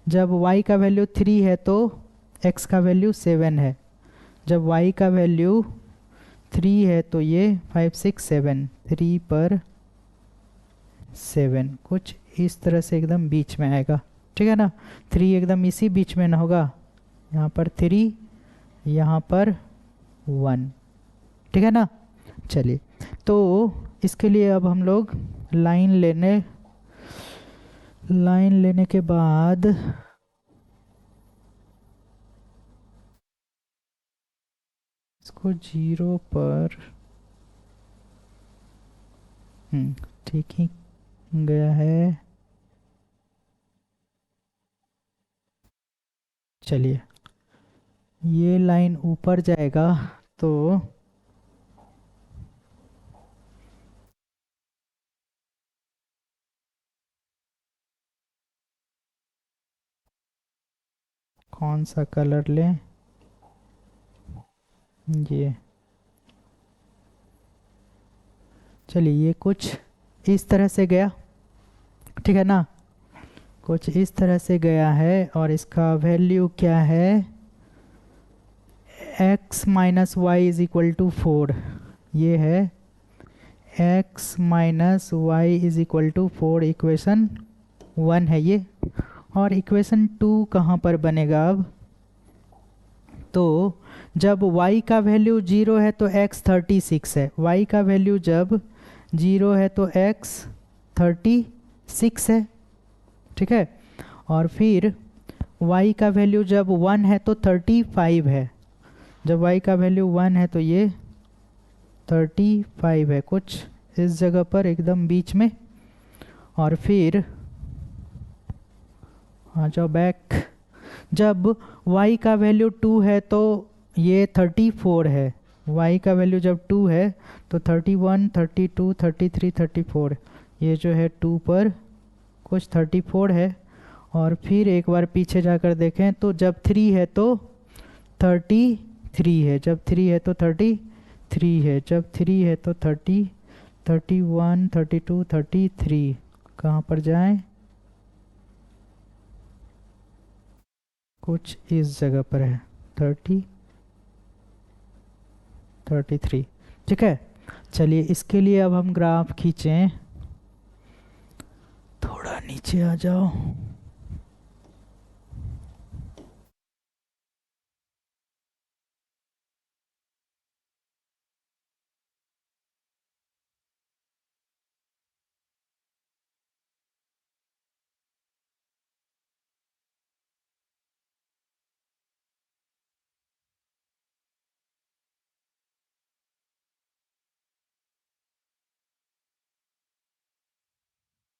जब y का वैल्यू 3 है तो x का वैल्यू 7 है, जब y का वैल्यू 3 है तो ये 5 6 7 3 पर 7, कुछ इस तरह से एकदम बीच में आएगा, ठीक है ना। 3 एकदम इसी बीच में ना होगा, यहाँ पर 3 यहाँ पर 1, ठीक है ना। चलिए तो इसके लिए अब हम लोग लाइन लेने के बाद इसको 0 पर ठीक ही गया है। चलिए ये लाइन ऊपर जाएगा तो कौन सा कलर लें, ये चलिए ये कुछ इस तरह से गया, ठीक है ना, कुछ इस तरह से गया है और इसका वैल्यू क्या है x minus y is equal to 4, ये है x minus y is equal to 4, equation 1 है ये। और इक्वेशन 2 कहाँ पर बनेगा अब, तो जब y का वैल्यू 0 है तो x 36 है, y का वैल्यू जब 0 है तो x 36 है, ठीक है। और फिर y का वैल्यू जब 1 है तो 35 है, जब y का वैल्यू 1 है तो ये 35 है, कुछ इस जगह पर एकदम बीच में। और फिर आ जाओ बैक, जब y का वैल्यू 2 है तो ये 34 है, y का वैल्यू जब 2 है तो 31 32 33 34, ये जो है 2 पर कुछ 34 है। और फिर एक बार पीछे जाकर देखें तो जब 3 है तो 33 है, जब 3 है तो 33 है, जब 3 है तो 30, 31, 32, 33। कहाँ पर जाएं? कुछ इस जगह पर है 33। ठीक है, चलिए इसके लिए अब हम ग्राफ खींचें। थोड़ा नीचे आ जाओ।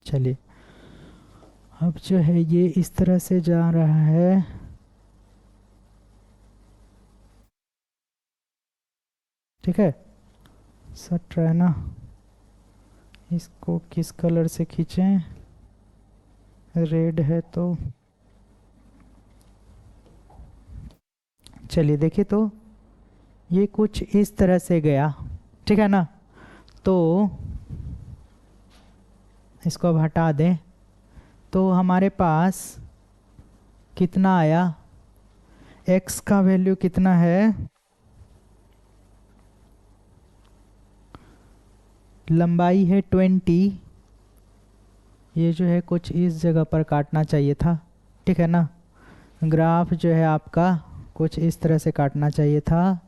चलिए अब जो है ये इस तरह से जा रहा है। ठीक है, सट रहा है ना? इसको किस कलर से खींचें? रेड है तो चलिए देखिए, तो ये कुछ इस तरह से गया। ठीक है ना? तो इसको अब हटा दें तो हमारे पास कितना आया? x का वैल्यू कितना है? लंबाई है 20। ये जो है कुछ इस जगह पर काटना चाहिए था। ठीक है ना? ग्राफ जो है आपका कुछ इस तरह से काटना चाहिए था।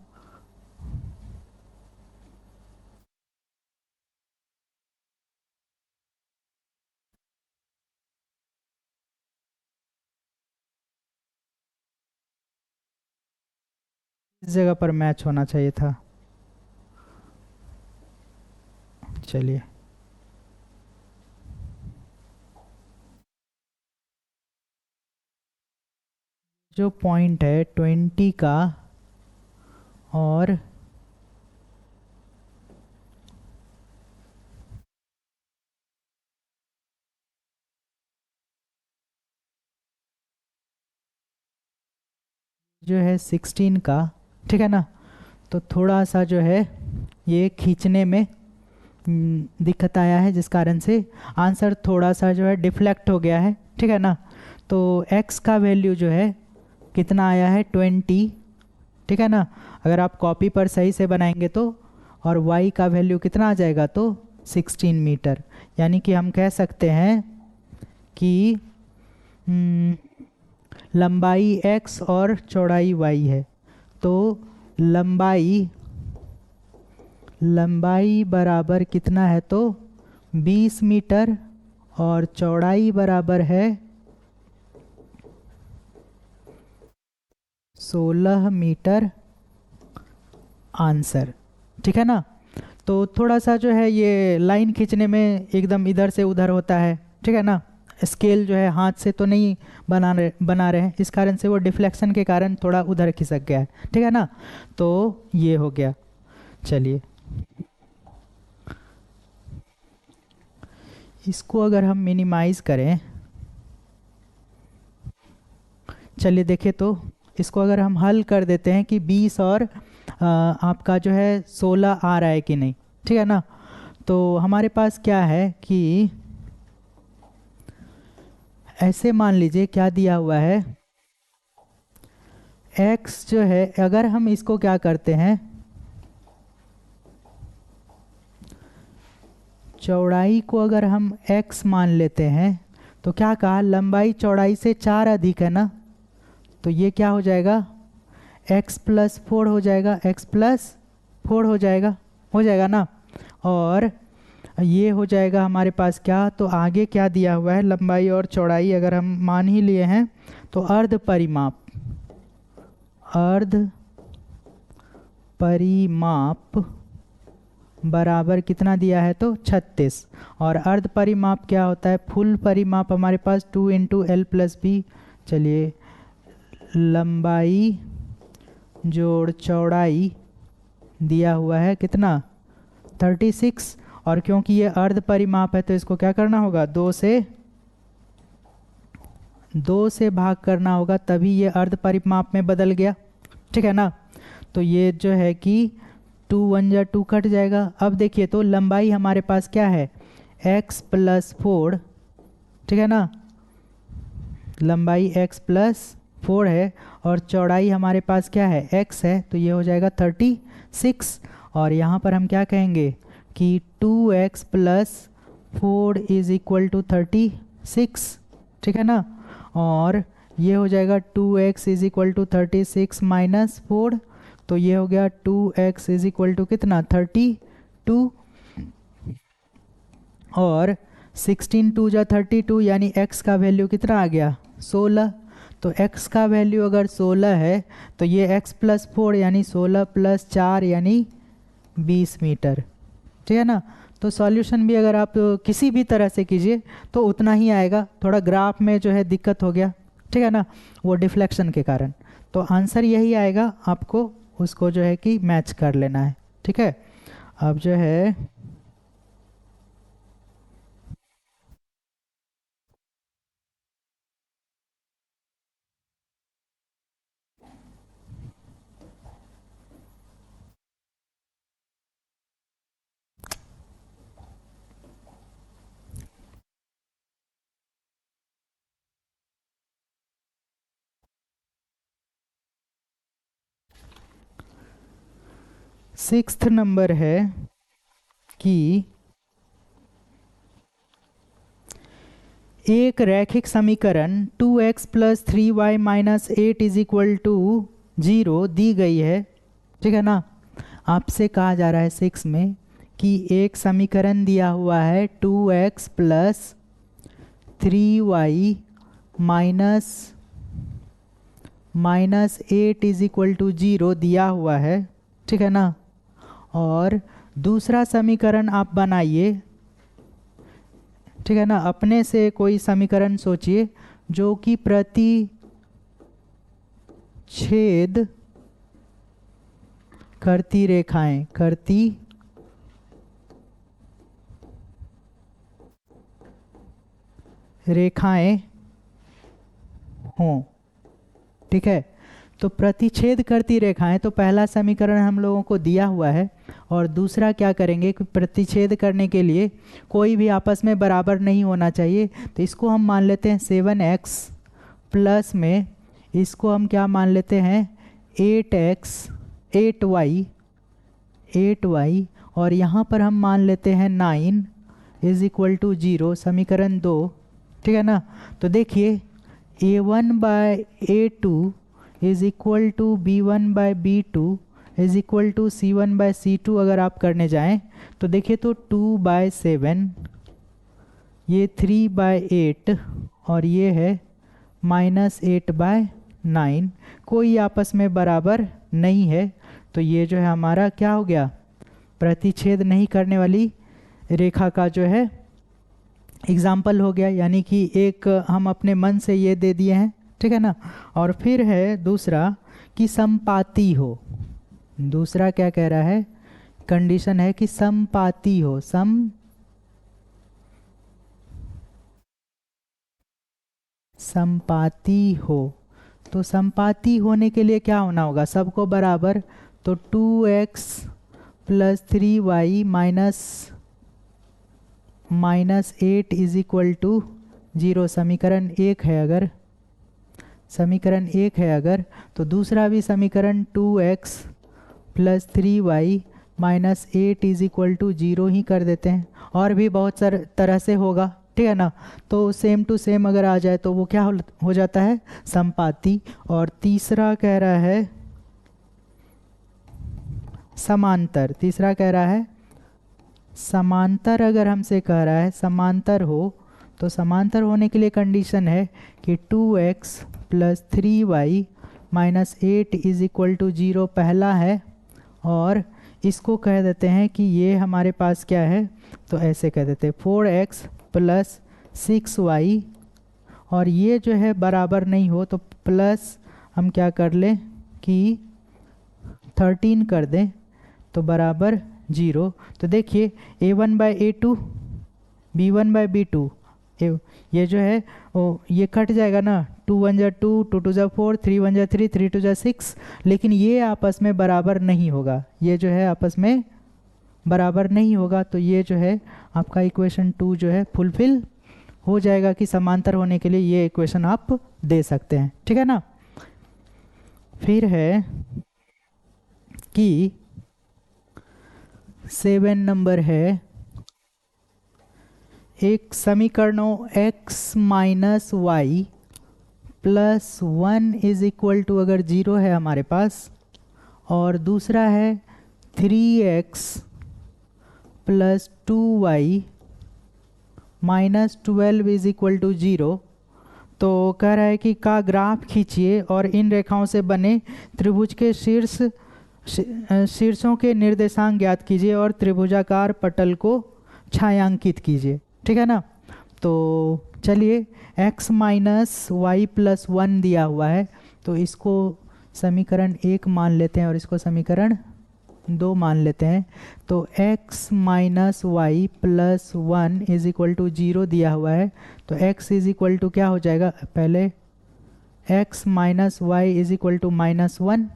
इस जगह पर मैच होना चाहिए था। चलिए जो पॉइंट है 20 का और जो है 16 का, ठीक है ना? तो थोड़ा सा जो है ये खींचने में दिक्कत आया है, जिस कारण से आंसर थोड़ा सा जो है डिफ्लेक्ट हो गया है। ठीक है ना? तो x का वैल्यू जो है कितना आया है? 20। ठीक है ना? अगर आप कॉपी पर सही से बनाएंगे तो, और y का वैल्यू कितना आ जाएगा? तो 16 मीटर। यानी कि हम कह सकते हैं कि लंबाई x और चौड़ाई y है। तो लंबाई बराबर कितना है? तो 20 मीटर और चौड़ाई बराबर है 16 मीटर आंसर। ठीक है ना? तो थोड़ा सा जो है ये लाइन खींचने में एकदम इधर से उधर होता है। ठीक है ना? स्केल जो है हाथ से तो नहीं बना रहे हैं, इस कारण से वो डिफ्लेक्शन के कारण थोड़ा उधर खिसक गया है। ठीक है ना? तो ये हो गया। चलिए इसको अगर हम मिनिमाइज करें, चलिए देखिए, तो इसको अगर हम हल कर देते हैं कि 20 और आपका जो है 16 आ रहा है कि नहीं। ठीक है ना? तो हमारे पास क्या है कि ऐसे मान लीजिए क्या दिया हुआ है, x जो है, अगर हम इसको क्या करते हैं, चौड़ाई को अगर हम x मान लेते हैं तो क्या कहा? लंबाई चौड़ाई से 4 अधिक है ना? तो ये क्या हो जाएगा? x+4 हो जाएगा, x+4 हो जाएगा ना? और ये हो जाएगा हमारे पास क्या? तो आगे क्या दिया हुआ है? लंबाई और चौड़ाई अगर हम मान ही लिए हैं तो अर्ध परिमाप बराबर कितना दिया है? तो 36। और अर्ध परिमाप क्या होता है? फुल परिमाप हमारे पास 2 × l+b। चलिए लंबाई जोड़ चौड़ाई दिया हुआ है कितना? 36। और क्योंकि ये अर्ध परिमाप है तो इसको क्या करना होगा? 2 से 2 से भाग करना होगा तभी ये अर्ध परिमाप में बदल गया, ठीक है ना। तो ये जो है कि 2 1 जा 2 कट जाएगा। अब देखिए तो लंबाई हमारे पास क्या है, x + 4, ठीक है ना, लंबाई x + 4 है और चौड़ाई हमारे पास क्या है, x है, तो ये हो जाएगा 36। और यहाँ पर हम क्या कहेंगे कि 2x + 4 = 36, ठीक है ना। और ये हो जाएगा 2x = 36 - 4, तो ये हो गया 2x = कितना, 32। और 16 2 जा 32, यानी x का वैल्यू कितना आ गया, 16। तो x का वैल्यू अगर 16 है तो ये x + 4 यानी 16 + 4 यानी 20 मीटर, ठीक है ना। तो सॉल्यूशन भी अगर आप किसी भी तरह से कीजिए तो उतना ही आएगा। थोड़ा ग्राफ में जो है दिक्कत हो गया, ठीक है ना, वो डिफ्लेक्शन के कारण। तो आंसर यही आएगा, आपको उसको जो है कि मैच कर लेना है, ठीक है। अब जो है सिक्स्थ नंबर है कि एक रैखिक समीकरण 2x + 3y - 8 = 0 दी गई है, ठीक है ना। आपसे कहा जा रहा है 6 में कि एक समीकरण दिया हुआ है 2x + 3y - 8 = 0 दिया हुआ है, ठीक है ना। और दूसरा समीकरण आप बनाइए, ठीक है ना, अपने से कोई समीकरण सोचिए जो कि प्रतिच्छेद करती रेखाएं हों, ठीक है। तो प्रतिच्छेद करती रेखाएं, तो पहला समीकरण हम लोगों को दिया हुआ है और दूसरा क्या करेंगे कि प्रतिच्छेद करने के लिए कोई भी आपस में बराबर नहीं होना चाहिए, तो इसको हम मान लेते हैं 7x प्लस में इसको हम क्या मान लेते हैं 8y और यहाँ पर हम मान लेते हैं 9 = 0, समीकरण 2, ठीक है ना। तो देखिए a1/a2 = b1/b2 = c1/c2 अगर आप करने जाएं तो देखिए तो 2/7, ये 3/8 और ये है -8/9, कोई आपस में बराबर नहीं है। तो ये जो है हमारा क्या हो गया, प्रतिच्छेद नहीं करने वाली रेखा का जो है एग्जाम्पल हो गया, यानी कि एक हम अपने मन से ये दे दिए हैं, ठीक है ना। और फिर है दूसरा कि समपाती हो। दूसरा क्या कह रहा है, कंडीशन है कि समपाती हो, समपाती हो। तो समपाती होने के लिए क्या होना होगा, सबको बराबर। तो 2x + 3y - 8 = 0, समीकरण 1 है अगर, तो दूसरा भी समीकरण 2x + 3y - 8 = 0 ही कर देते हैं। और भी बहुत सारे तरह से होगा, ठीक है ना। तो सेम टू सेम अगर आ जाए तो वो क्या हो जाता है, समपाती। और तीसरा कह रहा है समांतर, तीसरा कह रहा है समांतर। अगर हमसे कह रहा है समांतर हो, तो समांतर होने के लिए कंडीशन है कि 2x + 3y - 8 = 0 पहला है, और इसको कह देते हैं कि ये हमारे पास क्या है, तो ऐसे कह देते हैं 4x + 6y, और ये जो है बराबर नहीं हो तो प्लस हम क्या कर लें कि 13 कर दें, तो बराबर 0। तो देखिए a1/a2 b1/b2 कि ये जो है वो ये कट जाएगा ना, 2 1 जा 2, 2 2 जा 4, 3 1 जा 3, 3 2 जा 6, लेकिन ये आपस में बराबर नहीं होगा, ये जो है आपस में बराबर नहीं होगा। तो ये जो है आपका इक्वेशन 2 जो है फुलफिल हो जाएगा कि समांतर होने के लिए ये इक्वेशन आप दे सकते हैं, ठीक है ना। फिर है कि 7 नंबर है, एक समीकरणों x minus y plus 1 is equal to अगर 0 है हमारे पास, और दूसरा है 3x plus 2y minus 12 is equal to 0, तो कह रहा है कि का ग्राफ खींचिए और इन रेखाओं से बने त्रिभुज के शीर्षों के निर्देशांक ज्ञात कीजिए और त्रिभुजाकार पटल को छायांकित कीजिए, ठीक है ना। तो चलिए x माइनस वाई प्लस 1 दिया हुआ है, तो इसको समीकरण 1 मान लेते हैं और इसको समीकरण 2 मान लेते हैं। तो x minus y plus 1 is equal to 0 दिया हुआ है, तो x इज इक्वल टू क्या हो जाएगा, पहले x minus y is equal to minus 1,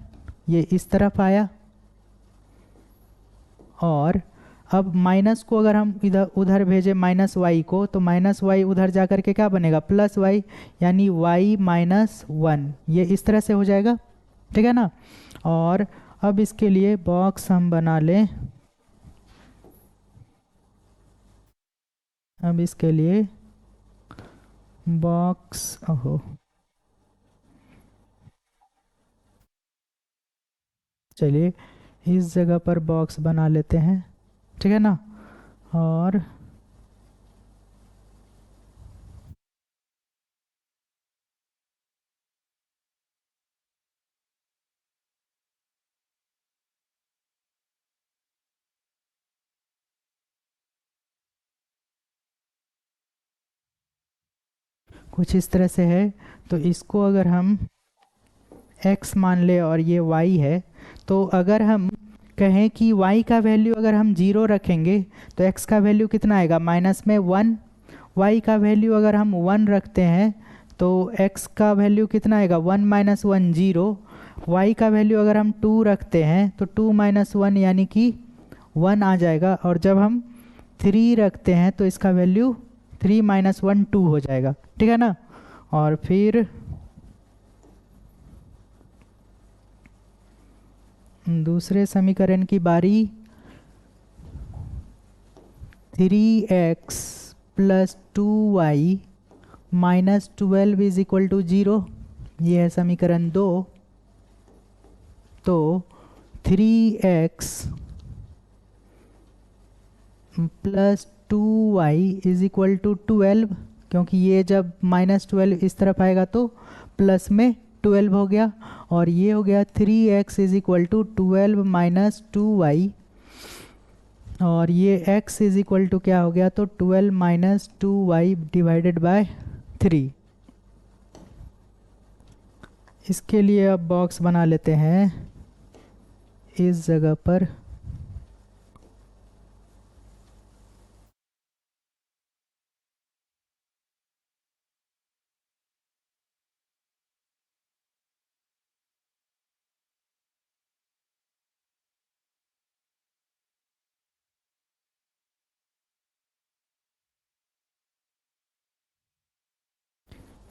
ये इस तरफ आया, और अब माइनस को अगर हम इधर उधर भेजें माइनस वाई को, तो माइनस वाई उधर जा कर के क्या बनेगा, प्लस वाई, यानी वाई माइनस 1, ये इस तरह से हो जाएगा, ठीक है ना। और अब इसके लिए बॉक्स हम बना लें, अब इसके लिए बॉक्स, ओहो चलिए इस जगह पर बॉक्स बना लेते हैं, ठीक है ना। और कुछ इस तरह से है, तो इसको अगर हम x मान ले और ये y है, तो अगर हम कहें कि y का वैल्यू अगर हम 0 रखेंगे तो x का वैल्यू कितना आएगा, माइनस में 1, y का वैल्यू अगर हम 1 रखते हैं तो x का वैल्यू कितना आएगा, 1 माइनस 1 0, y का वैल्यू अगर हम 2 रखते हैं तो 2 माइनस 1 यानी कि 1 आ जाएगा, और जब हम 3 रखते हैं तो इसका वैल्यू 3 माइनस 1 2 हो जाएगा, ठीक है ना। और फिर दूसरे समीकरण की बारी, 3x plus 2y minus 12 is equal to 0, ये है समीकरण 2। तो 3x plus 2y is equal to 12, क्योंकि ये जब माइनस 12 इस तरफ आएगा तो प्लस में 12 हो गया, और ये हो गया 3x is equal to 12 minus 2y, और ये x इज इक्वल टू क्या हो गया, तो 12 माइनस 2y डिवाइडेड बाय 3। इसके लिए अब बॉक्स बना लेते हैं इस जगह पर,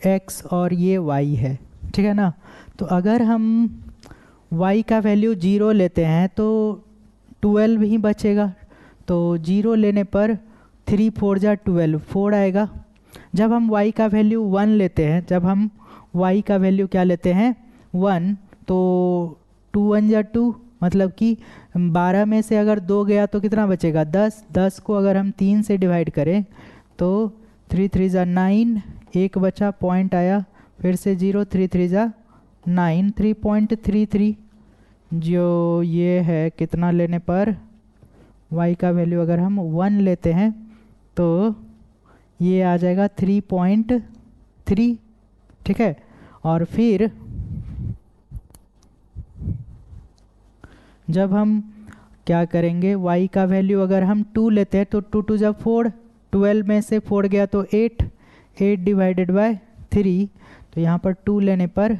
x और ये y है, ठीक है ना। तो अगर हम y का वैल्यू 0 लेते हैं तो 12 ही बचेगा, तो 0 लेने पर 3 4 जा 12, 4 आएगा। जब हम y का वैल्यू 1 लेते हैं, जब हम y का वैल्यू क्या लेते हैं 1, तो 2 1 जा 2, मतलब कि 12 में से अगर 2 गया तो कितना बचेगा 10, 10 को अगर हम 3 से डिवाइड करें तो 3 3 जा 9, एक बचा पॉइंट आया, फिर से 0, 3 3 जा 9, 3.33, जो ये है कितना लेने पर y का वैल्यू अगर हम 1 लेते हैं तो ये आ जाएगा 3.3, ठीक है। और फिर जब हम क्या करेंगे, y का वैल्यू अगर हम 2 लेते हैं तो 2 2 जब 4, 12 में से 4 गया तो 8, 8 डिवाइडेड बाय 3, तो यहाँ पर 2 लेने पर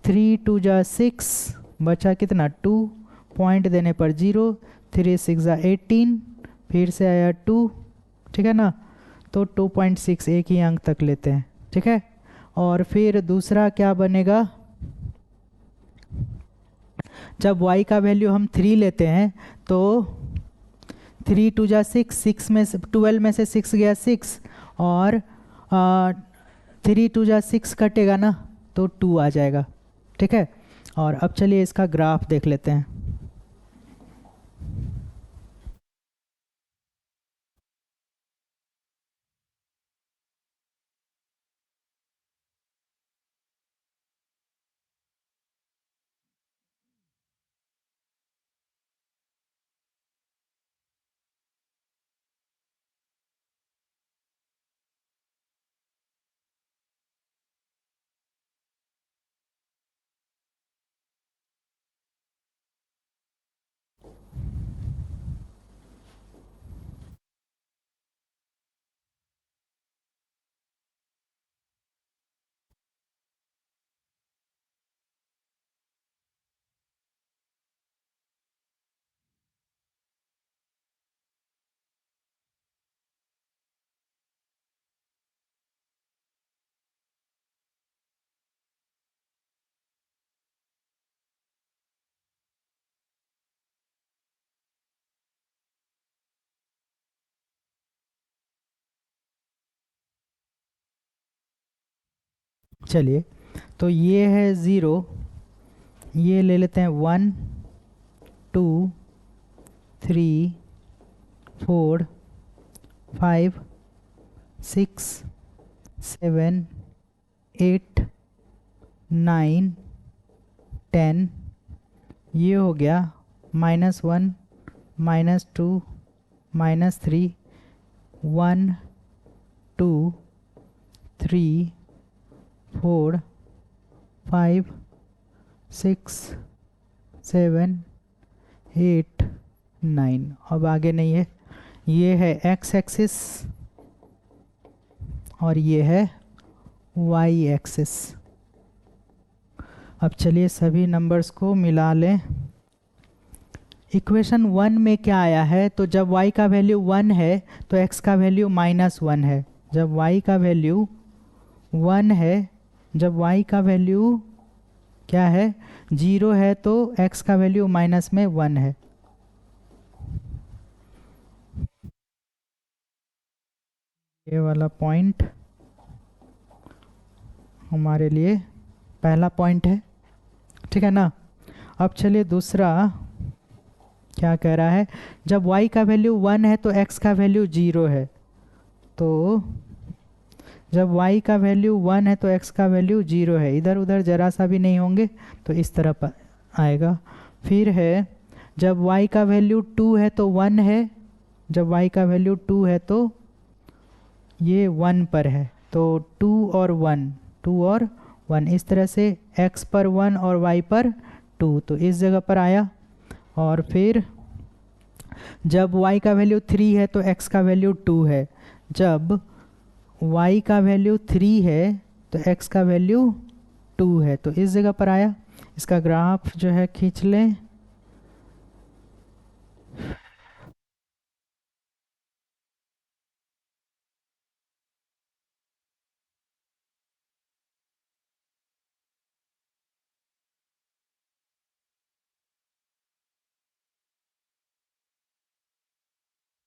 3 2 जा 6, बचा कितना 2, पॉइंट देने पर 0, 3 6 जा 18, फिर से आया 2, ठीक है ना। तो 2.6 एक ही अंक तक लेते हैं, ठीक है। और फिर दूसरा क्या बनेगा, जब y का वैल्यू हम 3 लेते हैं तो 3 2 जा 6, 6 में से 12 में से 6 गया 6, और 3 2 जा 6 कटेगा ना तो 2 आ जाएगा, ठीक है। और अब चलिए इसका ग्राफ देख लेते हैं। चलिए, तो ये है 0, ये ले लेते हैं 1 2 3 4 5 6 7 8 9 10, ये हो गया -1 -2 -3, 1 2 3 4 5 6 7 8 9। अब आगे नहीं है, ये है x एक्सिस और ये है y एक्सिस। अब चलिए सभी नंबर्स को मिला लें। इक्वेशन 1 में क्या आया है, तो जब y का वैल्यू 1 है तो x का वैल्यू -1 है। जब y का वैल्यू 1 है, जब y का वैल्यू क्या है 0 है, तो x का वैल्यू -1 है। ये वाला पॉइंट हमारे लिए पहला पॉइंट है, ठीक है ना। अब चलिए दूसरा क्या कह रहा है, जब y का वैल्यू 1 है तो x का वैल्यू 0 है। तो जब y का वैल्यू 1 है तो x का वैल्यू 0 है, इधर उधर जरा सा भी नहीं होंगे तो इस तरह पर आएगा। फिर है जब y का वैल्यू 2 है तो 1 है, जब y का वैल्यू 2 है तो ये 1 पर है, तो 2 और 1, 2 और 1, इस तरह से x पर 1 और y पर 2, तो इस जगह पर आया। और फिर जब y का वैल्यू 3 है तो x का वैल्यू 2 है, जब y का वैल्यू 3 है तो x का वैल्यू 2 है, तो इस जगह पर आया। इसका ग्राफ जो है खींच लें।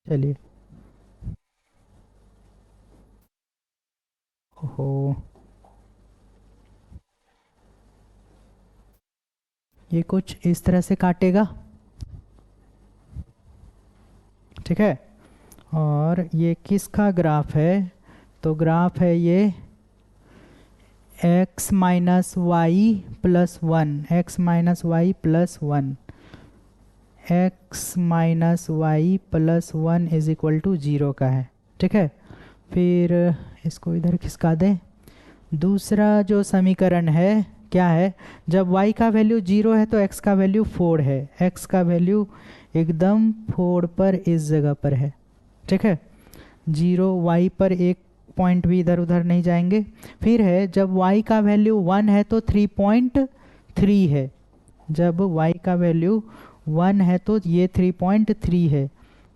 चलिए, ओहो, ये कुछ इस तरह से काटेगा, ठीक है। और ये किसका ग्राफ है, तो ग्राफ है ये x minus y plus 1, x minus y plus 1, x minus y plus 1 is equal to 0 का है, ठीक है। फिर इसको इधर खिसका दें। दूसरा जो समीकरण है क्या है, जब y का वैल्यू 0 है तो x का वैल्यू 4 है, x का वैल्यू एकदम 4 पर इस जगह पर है, ठीक है। 0 y पर एक पॉइंट भी इधर उधर नहीं जाएंगे। फिर है जब y का वैल्यू 1 है तो 3.3 है। जब y का वैल्यू 1 है तो ये 3.3 है।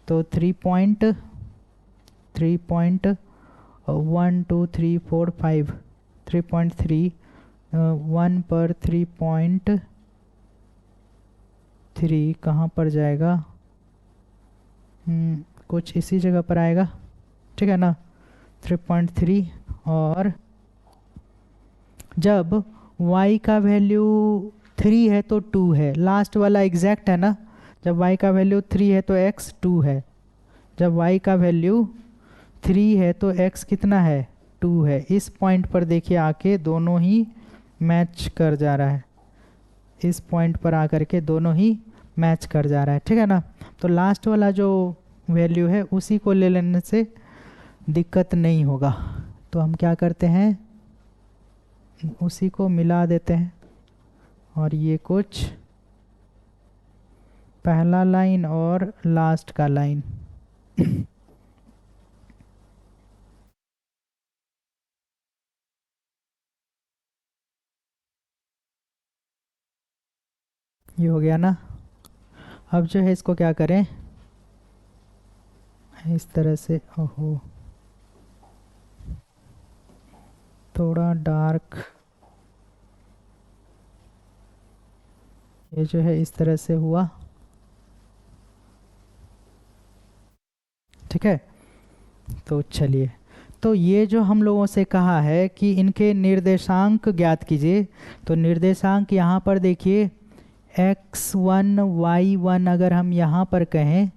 तो 3.1 2 3 4 5 3.3 1 पर 3.3 कहाँ पर जाएगा? कुछ इसी जगह पर आएगा, ठीक है ना। 3.3 और जब y का वैल्यू 3 है तो 2 है। लास्ट वाला एग्जैक्ट है ना। जब y का वैल्यू 3 है तो x 2 है। जब y का वैल्यू 3 है तो x कितना है? 2 है। इस पॉइंट पर देखिए आके दोनों ही मैच कर जा रहा है। इस पॉइंट पर आकर के दोनों ही मैच कर जा रहा है, ठीक है ना। तो लास्ट वाला जो वैल्यू है उसी को ले लेने से दिक्कत नहीं होगा। तो हम क्या करते हैं, उसी को मिला देते हैं और ये कुछ पहला लाइन और लास्ट का लाइन ये हो गया ना। अब जो है इसको क्या करें, इस तरह से, ओहो थोड़ा डार्क, ये जो है इस तरह से हुआ, ठीक है। तो चलिए, तो ये जो हम लोगों से कहा है कि इनके निर्देशांक ज्ञात कीजिए। तो निर्देशांक यहाँ पर देखिए x1 y1 अगर हम यहाँ पर कहें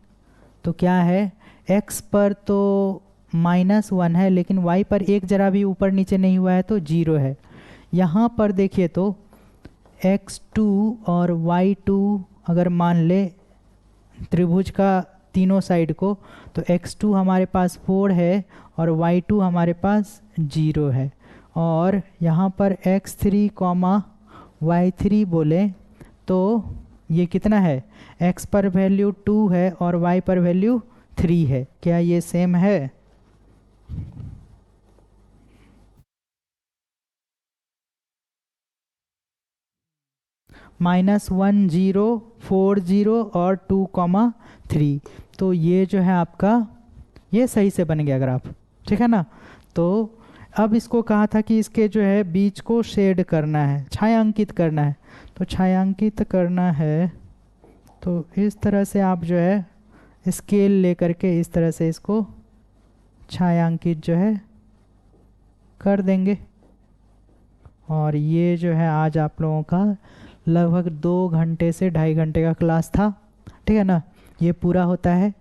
तो क्या है, x पर तो -1 है लेकिन y पर एक जरा भी ऊपर नीचे नहीं हुआ है तो 0 है। यहाँ पर देखिए तो x2 और y2 अगर मान ले त्रिभुज का तीनों साइड को, तो x2 हमारे पास 4 है और y2 हमारे पास 0 है। और यहाँ पर x3, y3 बोले तो ये कितना है, x पर वैल्यू 2 है और y पर वैल्यू 3 है। क्या ये सेम है? -1 0 4 0 और 2, 3। तो ये जो है आपका, ये सही से बन गया ग्राफ, ठीक है ना। तो अब इसको कहा था कि इसके जो है बीच को शेड करना है, छायांकित करना है। तो छायांकित करना है तो इस तरह से आप जो है स्केल लेकर के इस तरह से इसको छायांकित जो है कर देंगे। और ये जो है आज आप लोगों का लगभग 2 घंटे से 2.5 घंटे का क्लास था, ठीक है ना। ये पूरा होता है।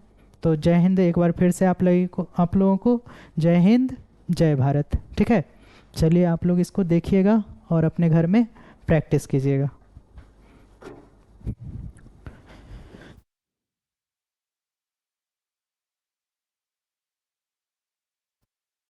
तो जय हिंद, एक बार फिर से आप लोगों को जय हिंद जय भारत, ठीक है। चलिए आप लोग इसको देखिएगा और अपने घर में प्रैक्टिस कीजिएगा।